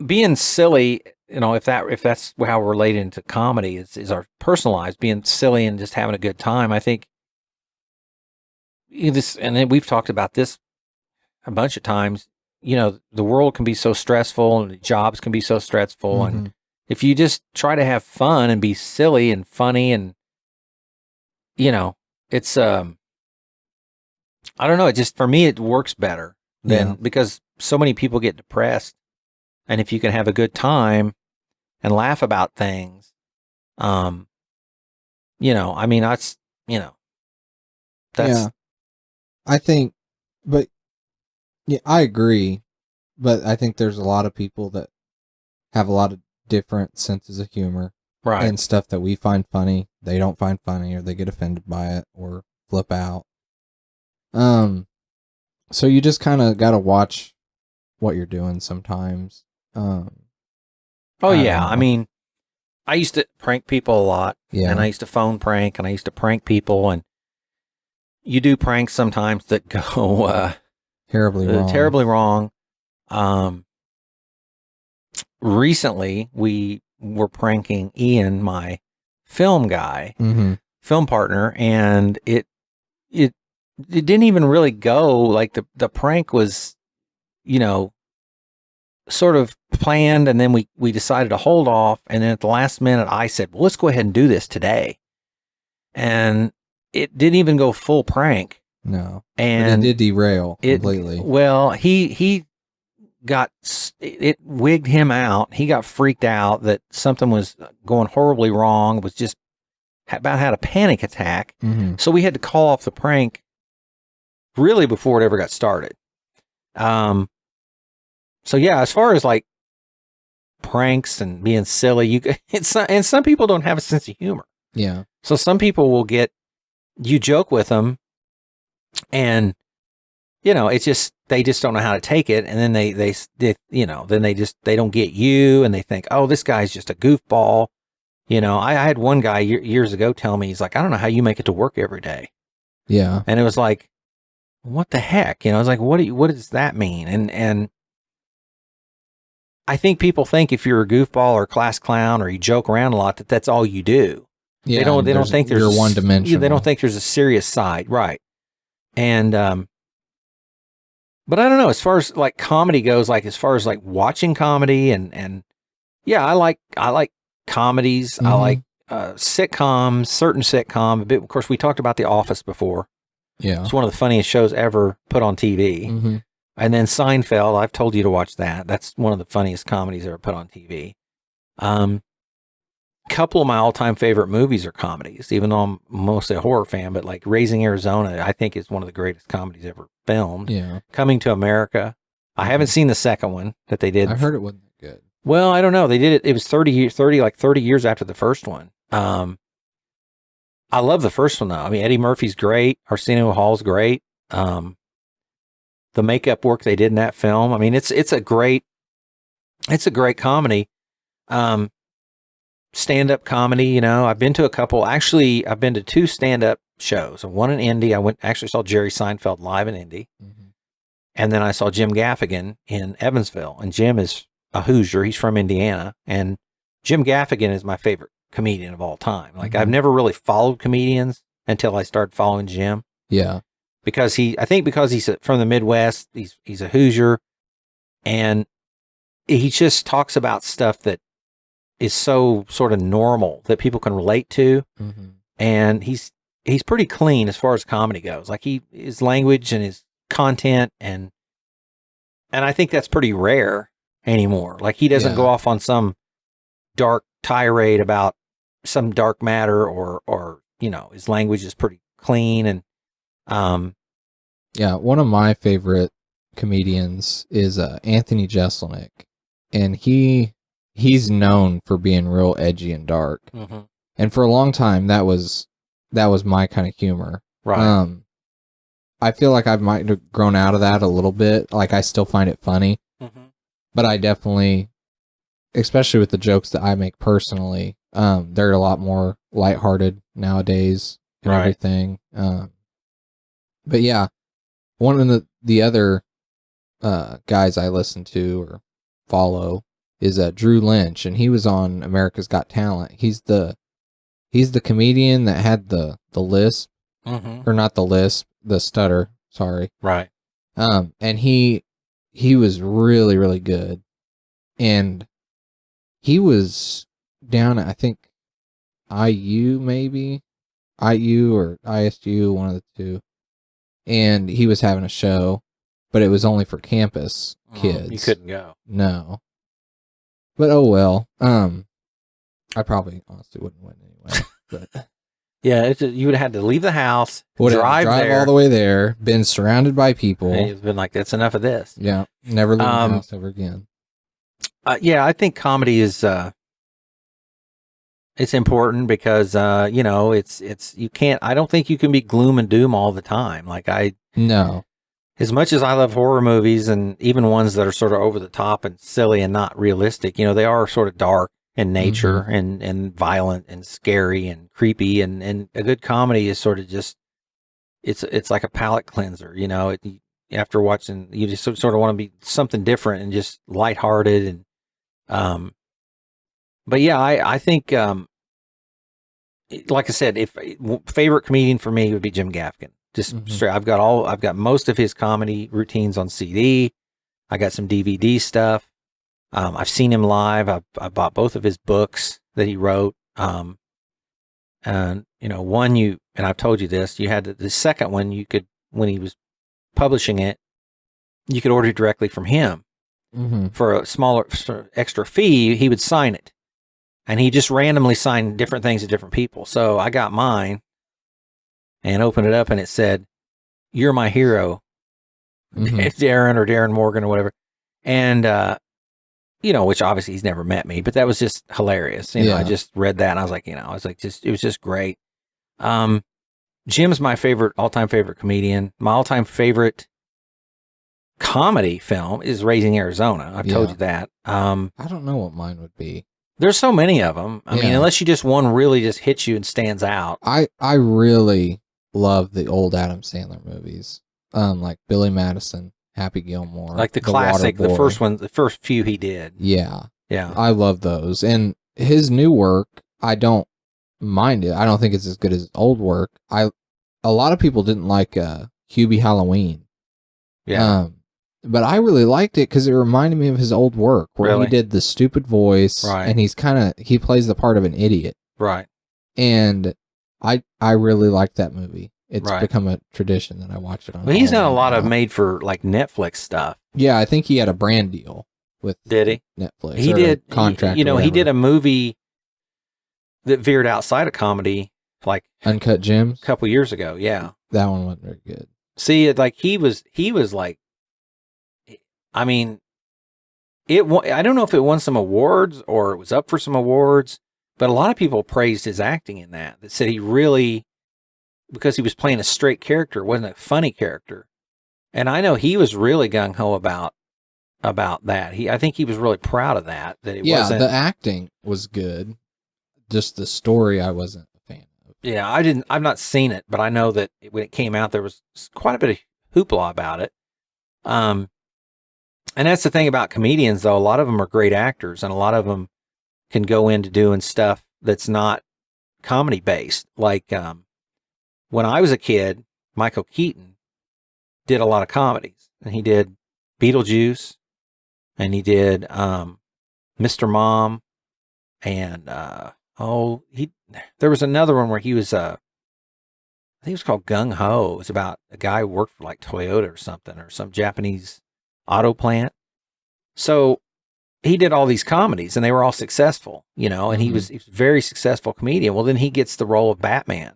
Speaker 1: being silly, if that's how we're related to comedy is our personal lives, being silly and just having a good time. I think this, and then we've talked about this a bunch of times. The world can be so stressful, and the jobs can be so stressful, and if you just try to have fun and be silly and funny, and it's I don't know. It just, for me, it works better than because so many people get depressed, and if you can have a good time and laugh about things, I mean, that's.
Speaker 2: I think, but yeah, I agree, but I think there's a lot of people that have a lot of different senses of humor,
Speaker 1: right?
Speaker 2: And stuff that we find funny, they don't find funny, or they get offended by it, or flip out. So you just kind of got to watch what you're doing sometimes.
Speaker 1: I mean, I used to prank people a lot, and I used to phone prank, and I used to prank people, and you do pranks sometimes that go terribly wrong. Recently, we were pranking Ian, my film guy, film partner, and it didn't even really go. Like the prank was, sort of planned, and then we decided to hold off, and then at the last minute I said, well, let's go ahead and do this today. And it didn't even go full prank.
Speaker 2: No.
Speaker 1: And
Speaker 2: but it did derail completely.
Speaker 1: Well, he got, it wigged him out. He got freaked out that something was going horribly wrong. Was just about had a panic attack.
Speaker 2: Mm-hmm.
Speaker 1: So we had to call off the prank really before it ever got started. So yeah, as far as like pranks and being silly, and some people don't have a sense of humor.
Speaker 2: Yeah.
Speaker 1: So some people will you joke with them, and it's just, they just don't know how to take it. And then they they don't get you, and they think, oh, this guy's just a goofball. I had one guy years ago tell me, he's like, I don't know how you make it to work every day.
Speaker 2: Yeah.
Speaker 1: And it was like, what the heck? I was like, what does that mean? And I think people think if you're a goofball or a class clown or you joke around a lot, that's all you do.
Speaker 2: Yeah.
Speaker 1: They don't think there's
Speaker 2: you're one dimensional.
Speaker 1: They don't think there's a serious side. Right. And, but I don't know, as far as like comedy goes, like as far as like watching comedy and yeah, I like comedies.
Speaker 2: Mm-hmm.
Speaker 1: I like sitcoms, certain sitcom. Of course, we talked about The Office before.
Speaker 2: Yeah.
Speaker 1: It's one of the funniest shows ever put on TV.
Speaker 2: Mm-hmm.
Speaker 1: And then Seinfeld, I've told you to watch that. That's one of the funniest comedies ever put on TV. Couple of my all-time favorite movies are comedies, even though I'm mostly a horror fan, but like Raising Arizona, I think is one of the greatest comedies ever filmed.
Speaker 2: Yeah.
Speaker 1: Coming to America. I haven't seen the second one that they did.
Speaker 2: I heard it wasn't good.
Speaker 1: Well, I don't know. They did it. It was 30 years after the first one. I love the first one though. I mean, Eddie Murphy's great. Arsenio Hall's great. The makeup work they did in that film. I mean, it's a great comedy. Stand-up comedy, I've been to a couple. Actually, I've been to 2 stand-up shows. One in Indy. I actually saw Jerry Seinfeld live in Indy.
Speaker 2: Mm-hmm.
Speaker 1: And then I saw Jim Gaffigan in Evansville. And Jim is a Hoosier. He's from Indiana. And Jim Gaffigan is my favorite comedian of all time. Like,
Speaker 2: Mm-hmm.
Speaker 1: I've never really followed comedians until I started following Jim.
Speaker 2: Yeah.
Speaker 1: Because he's from the Midwest. He's a Hoosier. And he just talks about stuff that is so sort of normal that people can relate to.
Speaker 2: Mm-hmm.
Speaker 1: And he's pretty clean as far as comedy goes. Like his language and his content, and I think that's pretty rare anymore. Like he doesn't go off on some dark tirade about some dark matter, or his language is pretty clean. And
Speaker 2: yeah, one of my favorite comedians is Anthony Jeselnik, and he's known for being real edgy and dark.
Speaker 1: mm-hmm.
Speaker 2: And for a long time, that was my kind of humor.
Speaker 1: Right.
Speaker 2: I feel like I might have grown out of that a little bit. Like, I still find it funny,
Speaker 1: Mm-hmm.
Speaker 2: but I definitely, especially with the jokes that I make personally, they're a lot more lighthearted nowadays and
Speaker 1: Right.
Speaker 2: everything. But yeah, one of the other guys I listen to or follow is Drew Lynch, and he was on America's Got Talent. He's the comedian that had the lisp,
Speaker 1: Mm-hmm.
Speaker 2: or not the lisp, the stutter. Sorry.
Speaker 1: Right.
Speaker 2: And he was really, really good, and he was down at, I think, IU or ISU, one of the two, and he was having a show, but it was only for campus kids.
Speaker 1: You couldn't go.
Speaker 2: No. But oh well. I probably honestly wouldn't win anyway. But
Speaker 1: Yeah, you would have had to leave the house,
Speaker 2: would have
Speaker 1: drive there,
Speaker 2: all the way there, been surrounded by people.
Speaker 1: and it's been like, that's enough of this.
Speaker 2: Yeah, never leave the house ever again.
Speaker 1: Yeah, I think comedy is it's important because it's you can't. I don't think you can be gloom and doom all the time. Like
Speaker 2: No.
Speaker 1: as much as I love horror movies, and even ones that are sort of over the top and silly and not realistic, they are sort of dark in nature, and violent and scary and creepy, and a good comedy is sort of just it's like a palate cleanser. After watching, you just sort of want to be something different and just lighthearted. And but yeah, I think like I said, if favorite comedian for me would be Jim Gaffigan. Just straight, I've got most of his comedy routines on CD. I got some DVD stuff. I've seen him live. I bought both of his books that he wrote. And one and I've told you this, you had the second one you could, when he was publishing it, you could order directly from him for a smaller extra fee. He would sign it, and he just randomly signed different things to different people. So I got mine and opened it up, and it said, "You're my hero, Darren Morgan or whatever," and which obviously he's never met me, but that was just hilarious. I just read that and I was like, it was just great. Jim's my all-time favorite comedian. My all-time favorite comedy film is Raising Arizona. I've told you that.
Speaker 2: I don't know what mine would be.
Speaker 1: There's so many of them. I mean, unless you just one really just hits you and stands out.
Speaker 2: I really love the old Adam Sandler movies, like Billy Madison, Happy Gilmore,
Speaker 1: like the classic, the first one, the first few he did.
Speaker 2: Yeah,
Speaker 1: yeah,
Speaker 2: I love those. And his new work, I don't mind it. I don't think it's as good as his old work. A lot of people didn't like Hubie Halloween.
Speaker 1: Yeah.
Speaker 2: But I really liked it because it reminded me of his old work where he did the stupid voice, and he plays the part of an idiot.
Speaker 1: Right.
Speaker 2: And I really liked that movie. It's become a tradition that I watch it on.
Speaker 1: Well, he's done a lot of made for like Netflix stuff.
Speaker 2: Yeah, I think he had a brand deal with Netflix.
Speaker 1: He did
Speaker 2: contract.
Speaker 1: He did a movie that veered outside of comedy, like
Speaker 2: Uncut Gems,
Speaker 1: a couple years ago. Yeah,
Speaker 2: that one wasn't very good.
Speaker 1: See, like he was like, I mean, I don't know if it won some awards or it was up for some awards, but a lot of people praised his acting in that said he really, because he was playing a straight character, it wasn't a funny character. And I know he was really gung-ho about that. I think he was really proud of that it wasn't.
Speaker 2: The acting was good. Just the story I wasn't a fan of.
Speaker 1: Yeah, I've not seen it, but I know that when it came out, there was quite a bit of hoopla about it. And that's the thing about comedians, though. A lot of them are great actors, and a lot of them can go into doing stuff that's not comedy based. Like when I was a kid, Michael Keaton did a lot of comedies, and he did Beetlejuice, and he did Mr. Mom, and there was another one where he was I think it was called Gung Ho. It was about a guy who worked for like Toyota or something, or some Japanese auto plant. So he did all these comedies and they were all successful, and he was a very successful comedian. Well, then he gets the role of Batman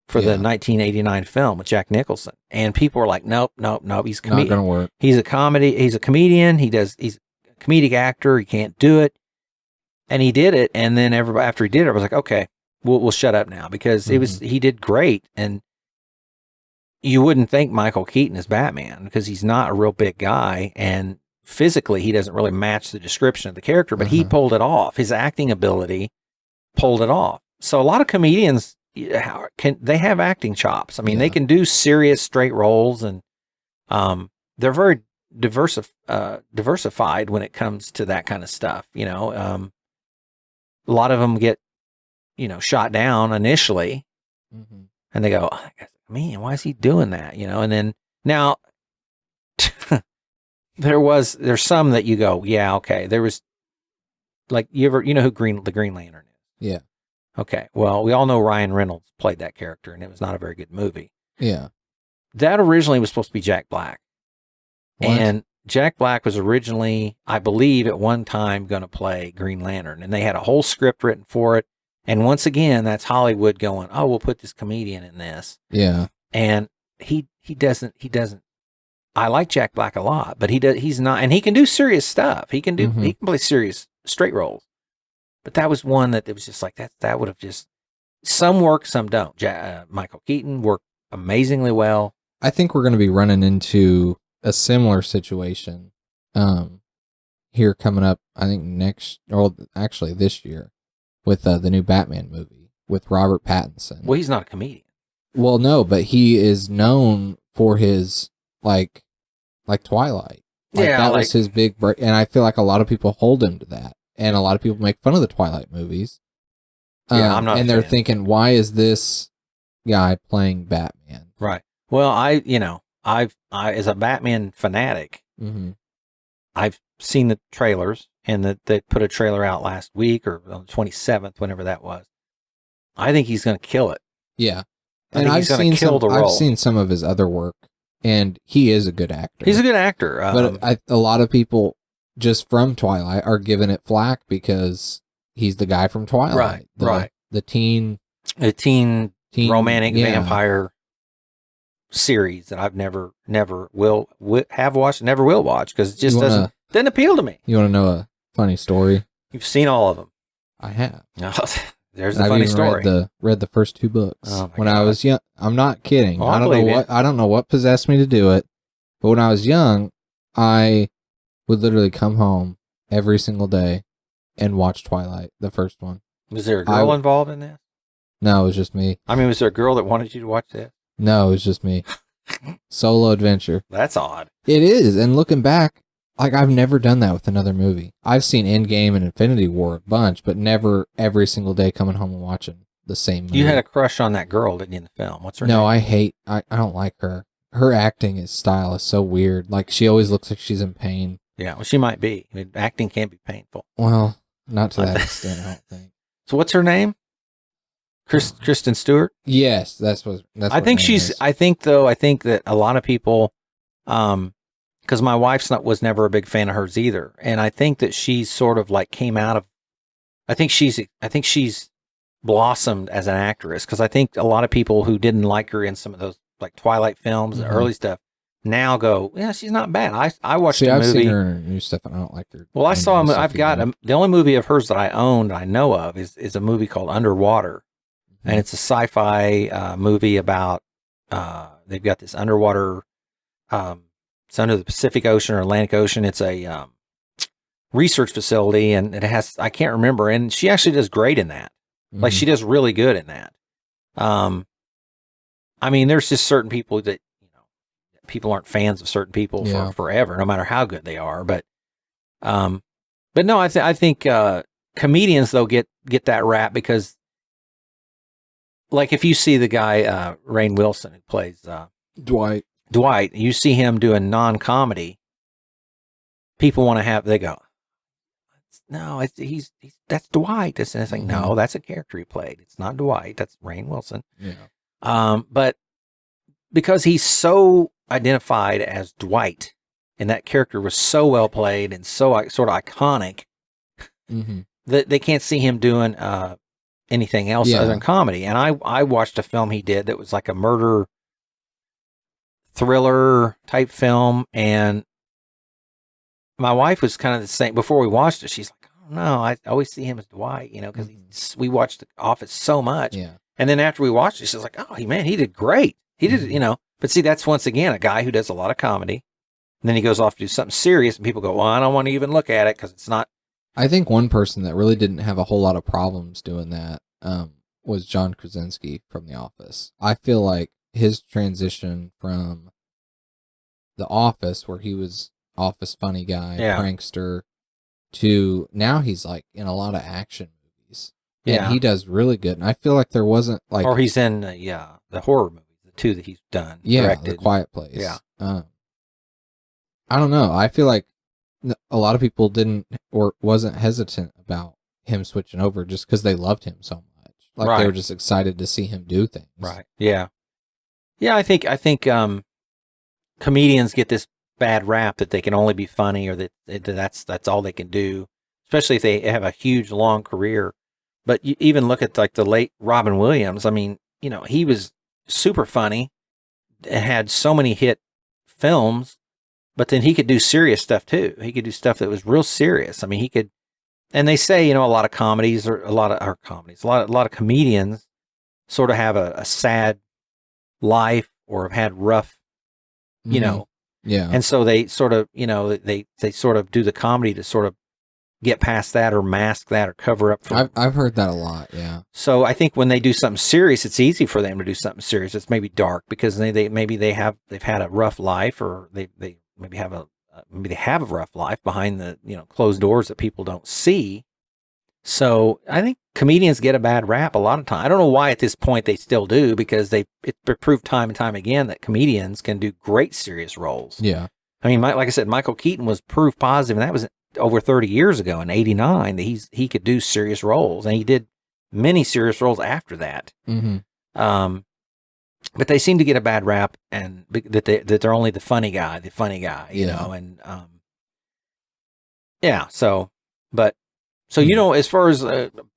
Speaker 1: for the 1989 film with Jack Nicholson. And people were like, nope. He's
Speaker 2: not going to work.
Speaker 1: He's a comedian. He's a comedic actor. He can't do it. And he did it. And then after he did it, I was like, okay, we'll shut up now, because he did great. And you wouldn't think Michael Keaton is Batman because he's not a real big guy, and physically he doesn't really match the description of the character, but he pulled it off. His acting ability pulled it off. So a lot of comedians they have acting chops. I mean, they can do serious straight roles, and they're very diversified when it comes to that kind of stuff. A lot of them get shot down initially, and they go, man, why is he doing that? And then now there's some that you go, yeah, okay. There was like, who the Green Lantern is?
Speaker 2: Yeah.
Speaker 1: Okay. Well, we all know Ryan Reynolds played that character, and it was not a very good movie.
Speaker 2: Yeah.
Speaker 1: That originally was supposed to be Jack Black.
Speaker 2: What?
Speaker 1: And Jack Black was originally, I believe, at one time going to play Green Lantern, and they had a whole script written for it. And once again, that's Hollywood going, oh, we'll put this comedian in this.
Speaker 2: Yeah. And
Speaker 1: he doesn't, I like Jack Black a lot, but he's not, and he can do serious stuff. He can play serious straight roles. But that was one that it was just like, that would have just, some work, some don't. Michael Keaton worked amazingly well.
Speaker 2: I think we're going to be running into a similar situation here coming up, I think this year, with the new Batman movie with Robert Pattinson.
Speaker 1: Well, he's not a comedian.
Speaker 2: Well, no, but he is known for his like Twilight. That was his big break, and I feel like a lot of people hold him to that, and a lot of people make fun of the Twilight movies.
Speaker 1: I'm not,
Speaker 2: and they're thinking, why is this guy playing Batman?
Speaker 1: Right. Well, I as a Batman fanatic, I've seen the trailers, and that they put a trailer out last week or on the 27th, whenever that was. I think he's going to kill it.
Speaker 2: Yeah.
Speaker 1: I think he's going to kill the role.
Speaker 2: I've seen some of his other work, and he is a good actor.
Speaker 1: He's a good actor.
Speaker 2: But a lot of people just from Twilight are giving it flack because he's the guy from Twilight.
Speaker 1: Right.
Speaker 2: The teen
Speaker 1: romantic vampire series that I've never have watched, never will watch because it just doesn't appeal to me.
Speaker 2: You want to know a funny story?
Speaker 1: You've seen all of them.
Speaker 2: I have.
Speaker 1: There's a funny story.
Speaker 2: Read the first 2 books
Speaker 1: when
Speaker 2: I was young. I'm not kidding.
Speaker 1: Well,
Speaker 2: I don't know what possessed me to do it, but when I was young, I would literally come home every single day and watch Twilight, the first one.
Speaker 1: Was there a girl involved in this?
Speaker 2: No, it was just me.
Speaker 1: I mean, was there a girl that wanted you to watch this?
Speaker 2: No, it was just me. Solo adventure.
Speaker 1: That's odd.
Speaker 2: It is, and looking back, like I've never done that with another movie. I've seen Endgame and Infinity War a bunch, but never every single day coming home and watching the same movie.
Speaker 1: You had a crush on that girl, didn't you, in the film? What's her name?
Speaker 2: No, I don't like her. Her acting style is so weird. Like she always looks like she's in pain.
Speaker 1: Yeah, well, she might be. I mean, acting can be painful.
Speaker 2: Well, not to that extent, I don't think.
Speaker 1: So what's her name? Kristen Stewart?
Speaker 2: Yes, that's what
Speaker 1: I think she's. I think that a lot of people, because my wife's was never a big fan of hers either, and I think that she's sort of like came out of. I think she's blossomed as an actress because I think a lot of people who didn't like her in some of those like Twilight films, the early stuff, now go, yeah, she's not bad. I watched a movie.
Speaker 2: I've seen her in her new stuff, and I don't like her.
Speaker 1: Well, I saw. I've got the only movie of hers that I own, that I know of, is a movie called Underwater. And it's a sci-fi movie about they've got this underwater. It's under the Pacific Ocean or Atlantic Ocean. It's a research facility, and it has I can't remember. And she actually does great in that. Like she does really good in that. I mean, there's just certain people that people aren't fans of certain people for forever, no matter how good they are. But no, I think comedians though get that rap because. Like if you see the guy, Rainn Wilson, who plays
Speaker 2: Dwight,
Speaker 1: you see him doing non-comedy, people want to they go, no, he's that's Dwight. And it's like, no, that's a character he played. It's not Dwight. That's Rainn Wilson.
Speaker 2: Yeah.
Speaker 1: But because he's so identified as Dwight, and that character was so well played and so sort of iconic, that they can't see him doing anything else other than comedy. And I watched a film he did that was like a murder thriller type film, and my wife was kind of the same. Before we watched it, she's like, oh no, I always see him as Dwight, because we watched The Office so much. And then after we watched it, she's like, oh man, he did great. He did, but see, that's once again a guy who does a lot of comedy, and then he goes off to do something serious, and people go, well, I don't want to even look at it because it's not.
Speaker 2: I think one person that really didn't have a whole lot of problems doing that was John Krasinski from The Office. I feel like his transition from The Office, where he was office funny guy, prankster, to now he's like in a lot of action movies. And he does really good. And I feel like there wasn't like...
Speaker 1: Or he's in, the horror movies, the 2 that he's done. Directed.
Speaker 2: The Quiet Place.
Speaker 1: Yeah.
Speaker 2: I don't know. I feel like a lot of people didn't or wasn't hesitant about him switching over just because they loved him so much. Like they were just excited to see him do things.
Speaker 1: Right. Yeah. Yeah, I think comedians get this bad rap that they can only be funny, or that's all they can do, especially if they have a huge long career. But you even look at like the late Robin Williams. I mean, he was super funny and had so many hit films. But then he could do serious stuff too. He could do stuff that was real serious. I mean, he could, and they say, a lot of comedies or a lot of comedians sort of have a sad life or have had rough,
Speaker 2: Yeah.
Speaker 1: And so they sort of, they sort of do the comedy to sort of get past that or mask that or cover up for.
Speaker 2: I've heard that a lot. Yeah.
Speaker 1: So I think when they do something serious, it's easy for them to do something serious. It's maybe dark because they've had a rough life, or they maybe they have a rough life behind the closed doors that people don't see. So I think comedians get a bad rap a lot of time. I don't know why at this point they still do, because it's proved time and time again that comedians can do great serious roles.
Speaker 2: Yeah.
Speaker 1: I mean, like I said, Michael Keaton was proof positive, and that was over 30 years ago in '89 that he could do serious roles, and he did many serious roles after that.
Speaker 2: Mm-hmm.
Speaker 1: But they seem to get a bad rap, and that they're only the funny guy, you know, and yeah. So, but you know, as far as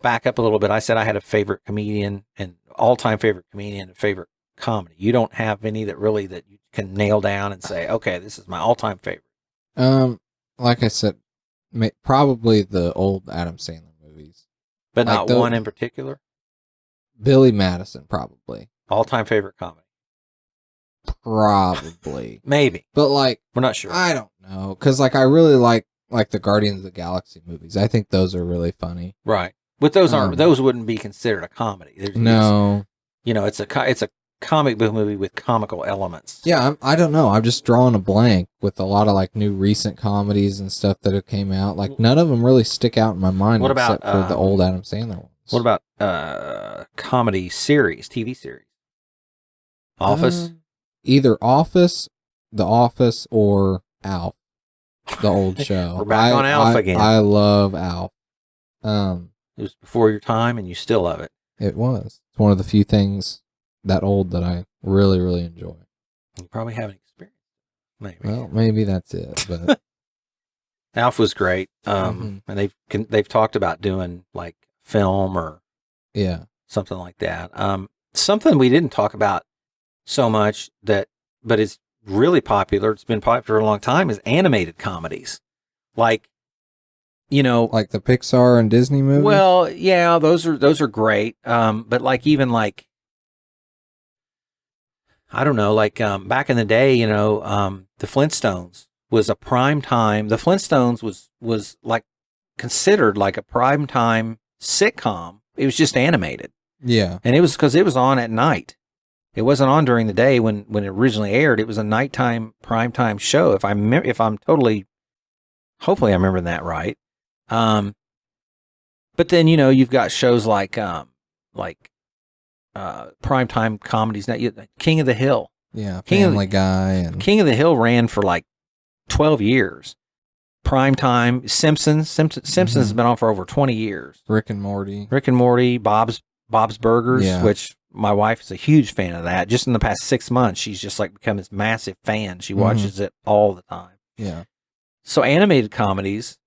Speaker 1: back up a little bit, I said I had a favorite comedian and all-time favorite comedian and favorite comedy. You don't have any that you can nail down and say, okay, this is my all-time favorite.
Speaker 2: Like I said, probably the old Adam Sandler movies,
Speaker 1: but
Speaker 2: like
Speaker 1: not one in particular.
Speaker 2: Billy Madison, probably
Speaker 1: All-time favorite comedy.
Speaker 2: Probably.
Speaker 1: Maybe.
Speaker 2: But like,
Speaker 1: we're not sure.
Speaker 2: I don't know. Cause like, I really like the Guardians of the Galaxy movies. I think those are really funny.
Speaker 1: Right. But those wouldn't be considered a comedy.
Speaker 2: No.
Speaker 1: You know, it's a comic book movie with comical elements.
Speaker 2: Yeah. I don't know. I'm just drawing a blank with a lot of like new recent comedies and stuff that have came out. Like none of them really stick out in my mind except for the old Adam Sandler ones.
Speaker 1: What about comedy series, TV series? Office?
Speaker 2: Either Office, The Office, or Alf, the old show.
Speaker 1: We're back on Alf again.
Speaker 2: I love Alf.
Speaker 1: It was before your time, and you still love it.
Speaker 2: It was. It's one of the few things that old that I really, really enjoy.
Speaker 1: You probably haven't experienced it. Maybe.
Speaker 2: Well, maybe that's it. But
Speaker 1: Alf was great. And they've talked about doing like film or something like that. Something we didn't talk about so much but it's really popular. It's been popular for a long time. Is animated comedies, like, you know,
Speaker 2: like the Pixar and Disney movies.
Speaker 1: Well, yeah, those are great. But like even like I don't know, like back in the day, you know, the Flintstones was a prime time. The Flintstones was like considered like a prime time sitcom. It was just animated.
Speaker 2: Yeah,
Speaker 1: and it was because it was on at night. It wasn't on during the day when it originally aired. It was a nighttime primetime show. Hopefully I remember that right. But then, you know, you've got shows like primetime comedies now. King of the Hill.
Speaker 2: Yeah, Family Guy and
Speaker 1: King of the Hill ran for like 12 years. Primetime Simpsons has been on for over 20 years.
Speaker 2: Rick and
Speaker 1: Morty, Bob's Burgers, which my wife is a huge fan of that. Just in the past 6 months, she's just like become this massive fan. She watches it all the time.
Speaker 2: Yeah.
Speaker 1: So animated comedies,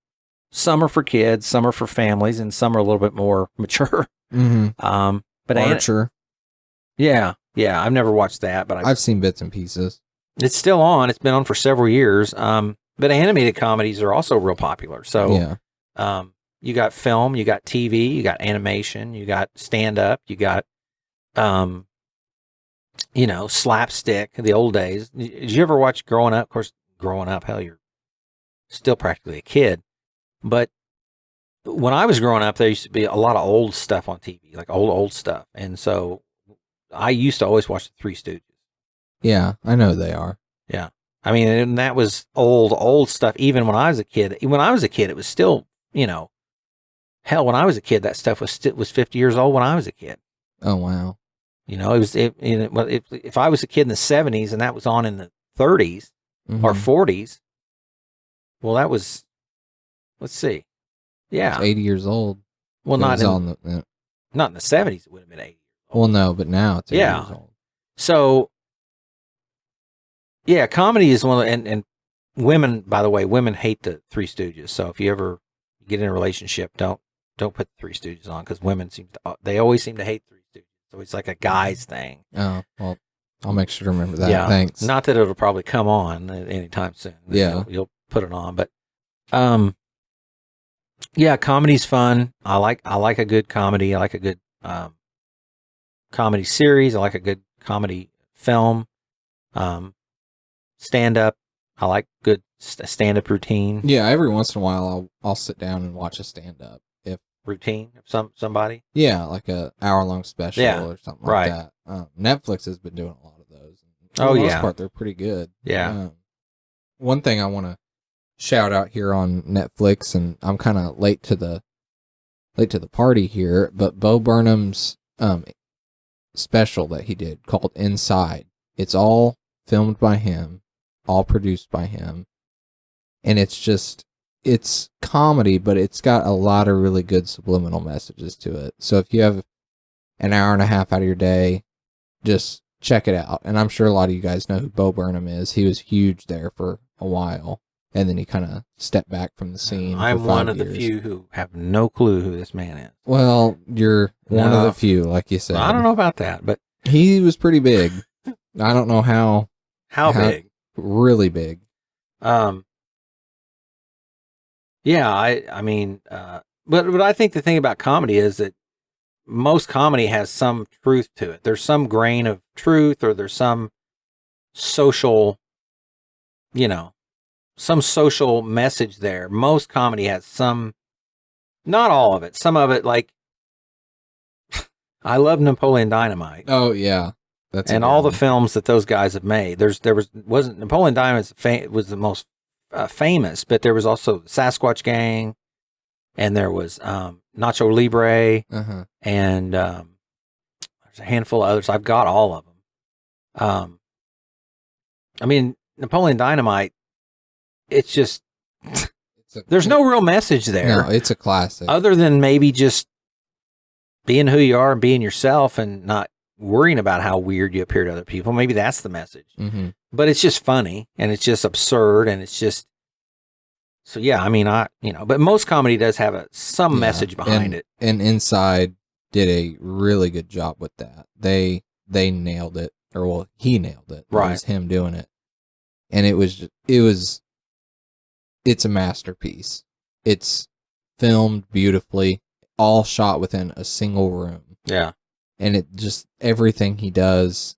Speaker 1: some are for kids, some are for families, and some are a little bit more mature.
Speaker 2: Mm-hmm.
Speaker 1: But
Speaker 2: Archer.
Speaker 1: Yeah. I've never watched that, but
Speaker 2: I've seen bits and pieces.
Speaker 1: It's still on. It's been on for several years. But animated comedies are also real popular. So, you got film, you got TV, you got animation, you got stand-up, you got, you know, slapstick, the old days. Did you ever watch growing up? Of course, growing up, hell, you're still practically a kid. But when I was growing up, there used to be a lot of old stuff on TV, like old stuff. And so I used to always watch the Three Stooges.
Speaker 2: Yeah, I know they are.
Speaker 1: Yeah. I mean, and that was old stuff. Even when I was a kid, it was still, you know, hell, when I was a kid, that stuff was 50 years old when I was a kid.
Speaker 2: Oh, wow.
Speaker 1: You know, if I was a kid in the 70s and that was on in the 30s or 40s, well, that was, let's see. Yeah.
Speaker 2: It's 80 years old.
Speaker 1: Well, not in the 70s, it would have been 80.
Speaker 2: Well, no, but now it's 80 years old.
Speaker 1: So, yeah, comedy is one of and women, by the way, women hate the Three Stooges. So if you ever get in a relationship, don't put the Three Stooges on, because women they always seem to hate Three Stooges. So it's like a guy's thing.
Speaker 2: Oh, well, I'll make sure to remember that.
Speaker 1: Yeah.
Speaker 2: Thanks.
Speaker 1: Not that it'll probably come on anytime soon.
Speaker 2: Yeah.
Speaker 1: You'll put it on, but yeah, comedy's fun. I like a good comedy. I like a good comedy series. I like a good comedy film. Stand up. I like good stand up routine.
Speaker 2: Yeah, every once in a while I'll sit down and watch a stand up
Speaker 1: routine of somebody.
Speaker 2: Yeah, like a hour-long special or something like that. Netflix has been doing a lot of those. For the most part, they're pretty good.
Speaker 1: Yeah.
Speaker 2: One thing I want to shout out here on Netflix, and I'm kind of late to the party here, but Bo Burnham's special that he did called Inside. It's all filmed by him, all produced by him, and it's it's comedy, but it's got a lot of really good subliminal messages to it. So if you have an hour and a half out of your day, just check it out. And I'm sure a lot of you guys know who Bo Burnham is. He was huge there for a while, and then he kind of stepped back from the scene.
Speaker 1: I'm
Speaker 2: for 5
Speaker 1: one of
Speaker 2: years.
Speaker 1: the few who have no clue who this man is.
Speaker 2: Well, you're one of
Speaker 1: No.
Speaker 2: the few, like you said.
Speaker 1: I don't know about that, but
Speaker 2: He was pretty big. I don't know how
Speaker 1: big?
Speaker 2: really big.
Speaker 1: Yeah, I mean, but I think the thing about comedy is that most comedy has some truth to it. There's some grain of truth, or there's some social, some social message there. Most comedy has some, not all of it. Some of it, like, I love Napoleon Dynamite.
Speaker 2: Oh yeah, that's
Speaker 1: and all the films that those guys have made. Wasn't Napoleon Dynamite was the most famous, but there was also Sasquatch Gang, and there was Nacho Libre, and there's a handful of others. I've got all of them. I mean, Napoleon Dynamite. It's just there's no real message there.
Speaker 2: No, it's a classic.
Speaker 1: Other than maybe just being who you are and being yourself, and not worrying about how weird you appear to other people. Maybe that's the message.
Speaker 2: Mm-hmm.
Speaker 1: But it's just funny, and it's just absurd, and it's just, so yeah, I mean, but most comedy does have some message behind it.
Speaker 2: And Inside did a really good job with that. They nailed it, or well, he nailed it.
Speaker 1: Right.
Speaker 2: It was him doing it. And it's a masterpiece. It's filmed beautifully, all shot within a single room.
Speaker 1: Yeah.
Speaker 2: And it just, everything he does,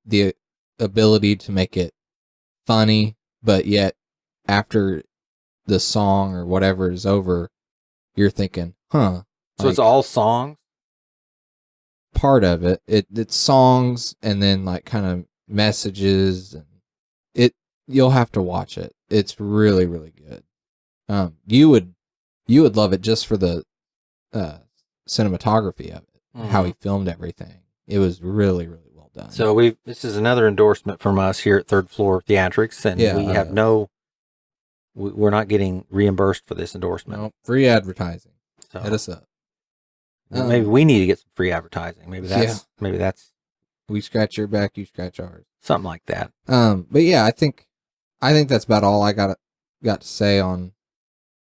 Speaker 2: the ability to make it funny, but yet after the song or whatever is over, you're thinking, huh.
Speaker 1: So it's all songs?
Speaker 2: Part of it. It's songs, and then like kind of messages, and you'll have to watch it. It's really, really good. You would love it just for the cinematography of it, how he filmed everything. It was really, really well done.
Speaker 1: So this is another endorsement from us here at Third Floor Theatrics, and we have we're not getting reimbursed for this endorsement.
Speaker 2: No, free advertising.
Speaker 1: So
Speaker 2: hit us up.
Speaker 1: Maybe we need to get some free advertising. Maybe that's
Speaker 2: we scratch your back, you scratch ours.
Speaker 1: Something like that.
Speaker 2: But yeah, I think that's about all I got to say on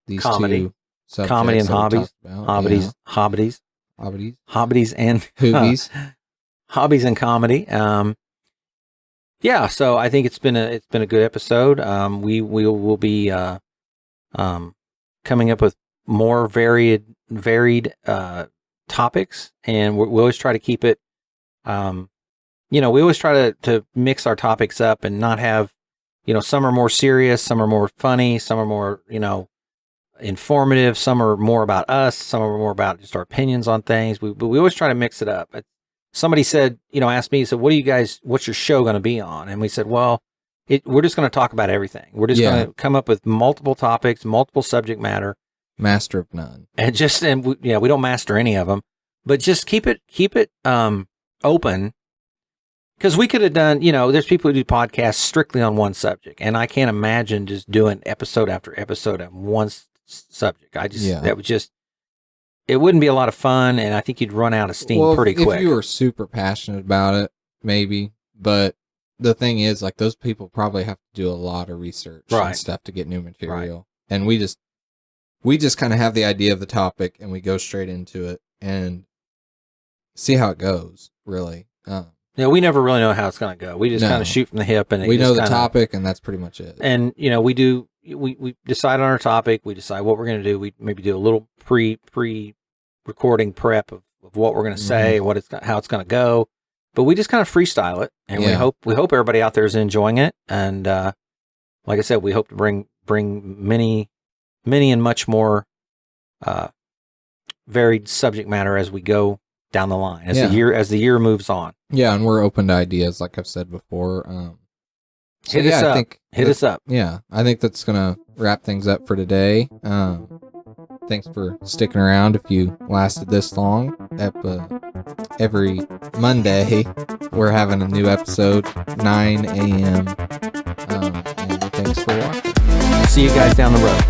Speaker 2: these two subjects.
Speaker 1: Comedy and hobbies.
Speaker 2: Hobbies
Speaker 1: And
Speaker 2: Hobbies.
Speaker 1: Hobbies and comedy. Yeah, so I think it's been a good episode. We will be coming up with more varied topics, and we always try to keep it. We always try to mix our topics up and not have, some are more serious, some are more funny, some are more, informative, some are more about us, some are more about just our opinions on things. But we always try to mix it up. Somebody said, asked me, said, what's your show going to be on? And we said, well, we're just going to talk about everything. We're just going to come up with multiple topics, multiple subject matter.
Speaker 2: Master of none.
Speaker 1: And we don't master any of them, but just keep it open. Because we could have done, there's people who do podcasts strictly on one subject, and I can't imagine just doing episode after episode on one subject. It wouldn't be a lot of fun, and I think you'd run out of steam pretty quick.
Speaker 2: If you were super passionate about it, maybe. But the thing is, like, those people probably have to do a lot of research and stuff to get new material. Right. And we just kind of have the idea of the topic, and we go straight into it and see how it goes, really.
Speaker 1: We never really know how it's going to go. We just kind of shoot from the hip, and
Speaker 2: we know the topic, and that's pretty much it.
Speaker 1: And we decide on our topic. We decide what we're going to do. We maybe do a little pre-recording prep of what we're going to say, how it's going to go. But we just kind of freestyle it, and we hope everybody out there is enjoying it. And like I said, we hope to bring many and much more varied subject matter as we go down the line, as the year moves on.
Speaker 2: Yeah, and we're open to ideas, like I've said before.
Speaker 1: Hit us up.
Speaker 2: Yeah, I think that's gonna wrap things up for today. Thanks for sticking around if you lasted this long. Every Monday, we're having a new episode, 9 a.m. And thanks for watching.
Speaker 1: See you guys down the road.